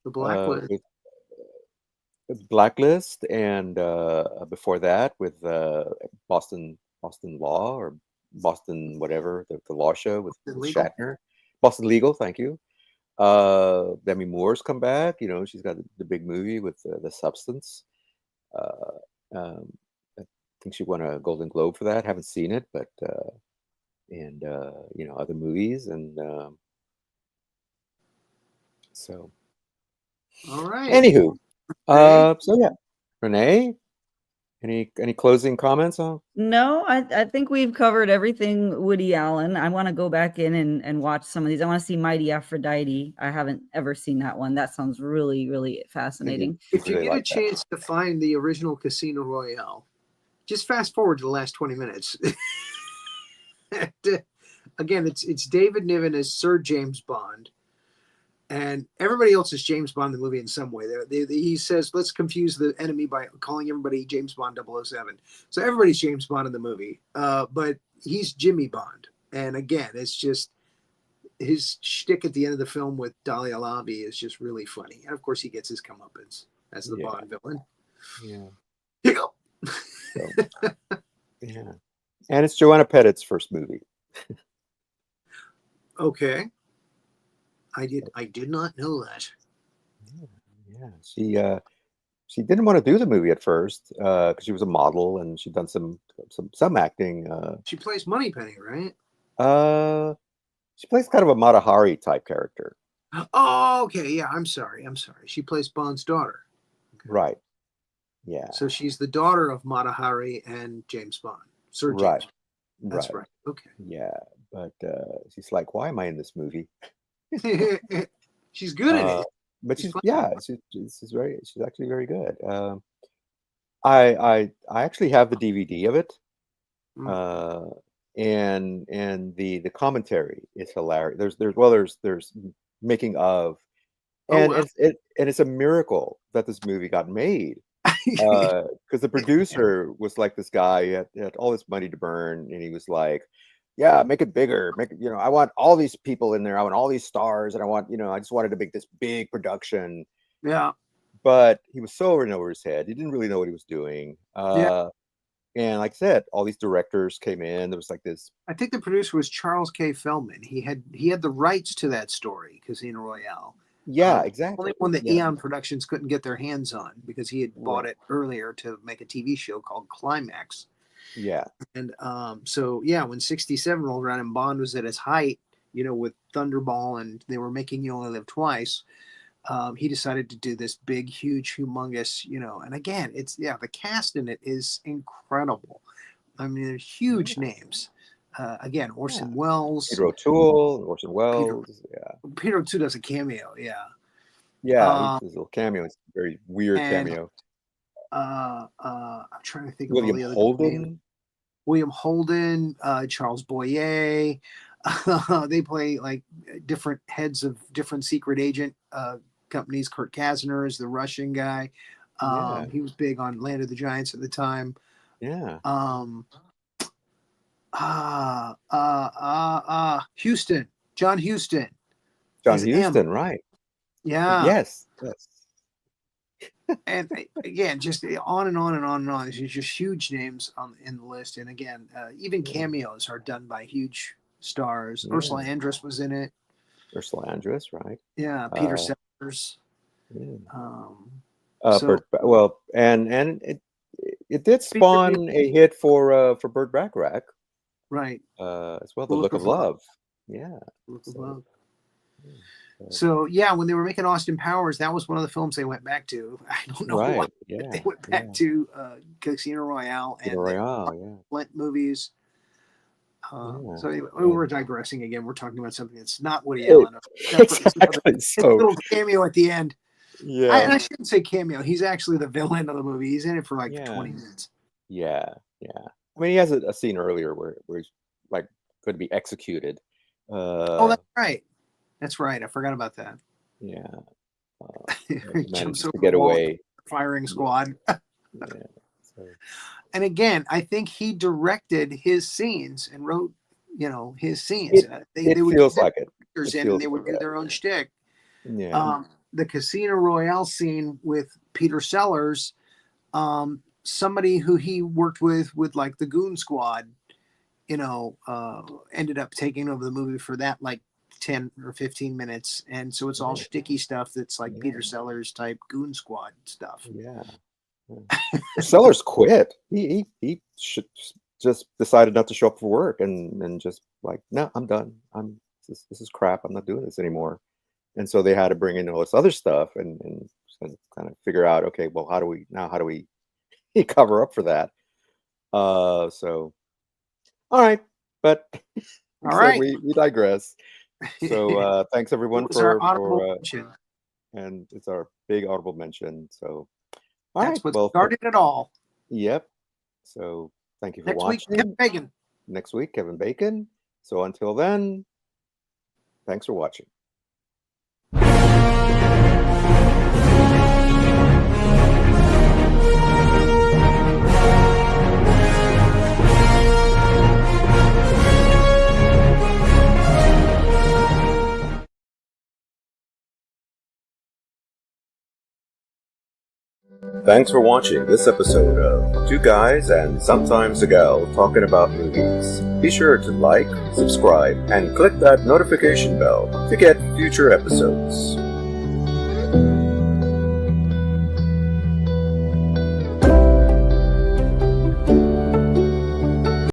Speaker 3: Blacklist.
Speaker 4: with Blacklist, and before that with Boston Law, or Boston whatever, the law show with
Speaker 3: Legal.
Speaker 4: Shatner. Boston Legal, thank you. Demi Moore's come back. She's got the big movie with The Substance. I think she won a Golden Globe for that. Haven't seen it, but and other movies, and so.
Speaker 3: All right.
Speaker 4: Anywho,
Speaker 3: Okay.
Speaker 4: so yeah, Renee, any closing comments on?
Speaker 2: No, I think we've covered everything Woody Allen. I want to go back in and watch some of these. I want to see Mighty Aphrodite. I haven't ever seen that one. That sounds really, really fascinating.
Speaker 3: If you
Speaker 4: really
Speaker 3: get a
Speaker 4: like that.
Speaker 3: chance to find the original Casino Royale, just fast forward to the last 20 minutes. Again, it's David Niven as Sir James Bond, and everybody else is James Bond in the movie in some way. He says, let's confuse the enemy by calling everybody James Bond 007. So everybody's James Bond in the movie, but he's Jimmy Bond. And again, it's just his shtick at the end of the film with Dahlia Lobby is just really funny. And of course, he gets his comeuppance as the Bond villain.
Speaker 4: Yeah.
Speaker 3: Here you go.
Speaker 4: So, yeah. And it's Joanna Pettit's first movie.
Speaker 3: Okay. I did not know that.
Speaker 4: Yeah. She didn't want to do the movie at first because she was a model and she'd done some acting.
Speaker 3: She plays Moneypenny, right?
Speaker 4: She plays kind of a Mata Hari type character.
Speaker 3: Oh, okay. Yeah, I'm sorry. She plays Bond's daughter. Okay.
Speaker 4: Right. Yeah.
Speaker 3: So she's the daughter of Mata Hari and James Bond. Sir James.
Speaker 4: Right.
Speaker 3: That's right. Okay.
Speaker 4: Yeah, but she's like, why am I in this movie?
Speaker 3: She's good at it.
Speaker 4: But she's actually very good. I actually have the DVD of it, and the commentary is hilarious. There's making of, and it's a miracle that this movie got made, because the producer was like this guy, he had all this money to burn, and he was like, yeah, make it bigger, make it, I want all these people in there, I want all these stars, and I just wanted to make this big production.
Speaker 3: Yeah.
Speaker 4: But he was so in over his head, he didn't really know what he was doing. And like I said, all these directors came in. There was like this.
Speaker 3: I think the producer was Charles K. Feldman. He had the rights to that story, Casino Royale.
Speaker 4: Yeah, exactly.
Speaker 3: Only one that Eon Productions couldn't get their hands on because he had bought it earlier to make a TV show called Climax.
Speaker 4: Yeah.
Speaker 3: And so when 67 rolled around and Bond was at his height, with Thunderball, and they were making You Only Live Twice, he decided to do this big, huge, humongous, and again, it's the cast in it is incredible. I mean, they're huge names. Again, Orson Welles,
Speaker 4: Peter O'Toole, Orson Welles.
Speaker 3: Peter O'Toole does a cameo. Yeah.
Speaker 4: Yeah, his little cameo. It's a very weird cameo.
Speaker 3: I'm trying to think of
Speaker 4: William
Speaker 3: all the other
Speaker 4: Holden.
Speaker 3: names. William Holden, Charles Boyer. They play like different heads of different secret agent companies. Kurt Kasner is the Russian guy. He was big on Land of the Giants at the time.
Speaker 4: Yeah.
Speaker 3: Houston, John Huston.
Speaker 4: John Huston, right?
Speaker 3: Yeah.
Speaker 4: Yes.
Speaker 3: And again, just on and on and on and on. There's just huge names in the list. And again, even cameos are done by huge stars.
Speaker 4: Yeah.
Speaker 3: Ursula Andress was in it.
Speaker 4: Ursula Andress, right?
Speaker 3: Yeah, Peter Sellers.
Speaker 4: Yeah.
Speaker 3: So,
Speaker 4: well, and it did spawn a hit for Burt Bacharach,
Speaker 3: right?
Speaker 4: As well. The Look of Love. Yeah.
Speaker 3: Look of Love. So yeah, when they were making Austin Powers, that was one of the films they went back to. I don't know why.
Speaker 4: Yeah.
Speaker 3: They went back to Casino Royale and Flint movies. So anyway, we're digressing again. We're talking about something that's not Woody Allen.
Speaker 4: Exactly. So
Speaker 3: a little cameo at the end.
Speaker 4: Yeah.
Speaker 3: I shouldn't say cameo. He's actually the villain of the movie. He's in it for like 20 minutes.
Speaker 4: Yeah. I mean, he has a scene earlier where he's like going to be executed.
Speaker 3: That's right. That's right. I forgot about that.
Speaker 4: Yeah.
Speaker 3: He jumps
Speaker 4: to
Speaker 3: over
Speaker 4: get
Speaker 3: the wall
Speaker 4: away.
Speaker 3: Firing squad.
Speaker 4: So.
Speaker 3: And again, I think he directed his scenes and wrote, his scenes.
Speaker 4: It feels like it.
Speaker 3: And they would do their own shtick.
Speaker 4: Yeah.
Speaker 3: The Casino Royale scene with Peter Sellers, somebody who he worked with like the Goon Squad, ended up taking over the movie for that like 10 or 15 minutes. And so it's all shticky stuff that's like Peter Sellers type Goon Squad stuff.
Speaker 4: Yeah. Sellers quit. He just decided not to show up for work and just like, no, I'm done. This is crap. I'm not doing this anymore. And so they had to bring in all this other stuff and kind of figure out, okay, well, how do we cover up for that? So, all right, but
Speaker 3: all right,
Speaker 4: we digress. So thanks everyone for and it's our big audible mention. So.
Speaker 3: That's what started it all.
Speaker 4: Yep. So thank you for
Speaker 3: watching.
Speaker 4: Next week,
Speaker 3: Kevin Bacon.
Speaker 4: Next week, Kevin Bacon. So until then, thanks for watching. Thanks for watching this episode of Two Guys and Sometimes a Gal Talking About Movies. Be sure to like, subscribe, and click that notification bell to get future episodes.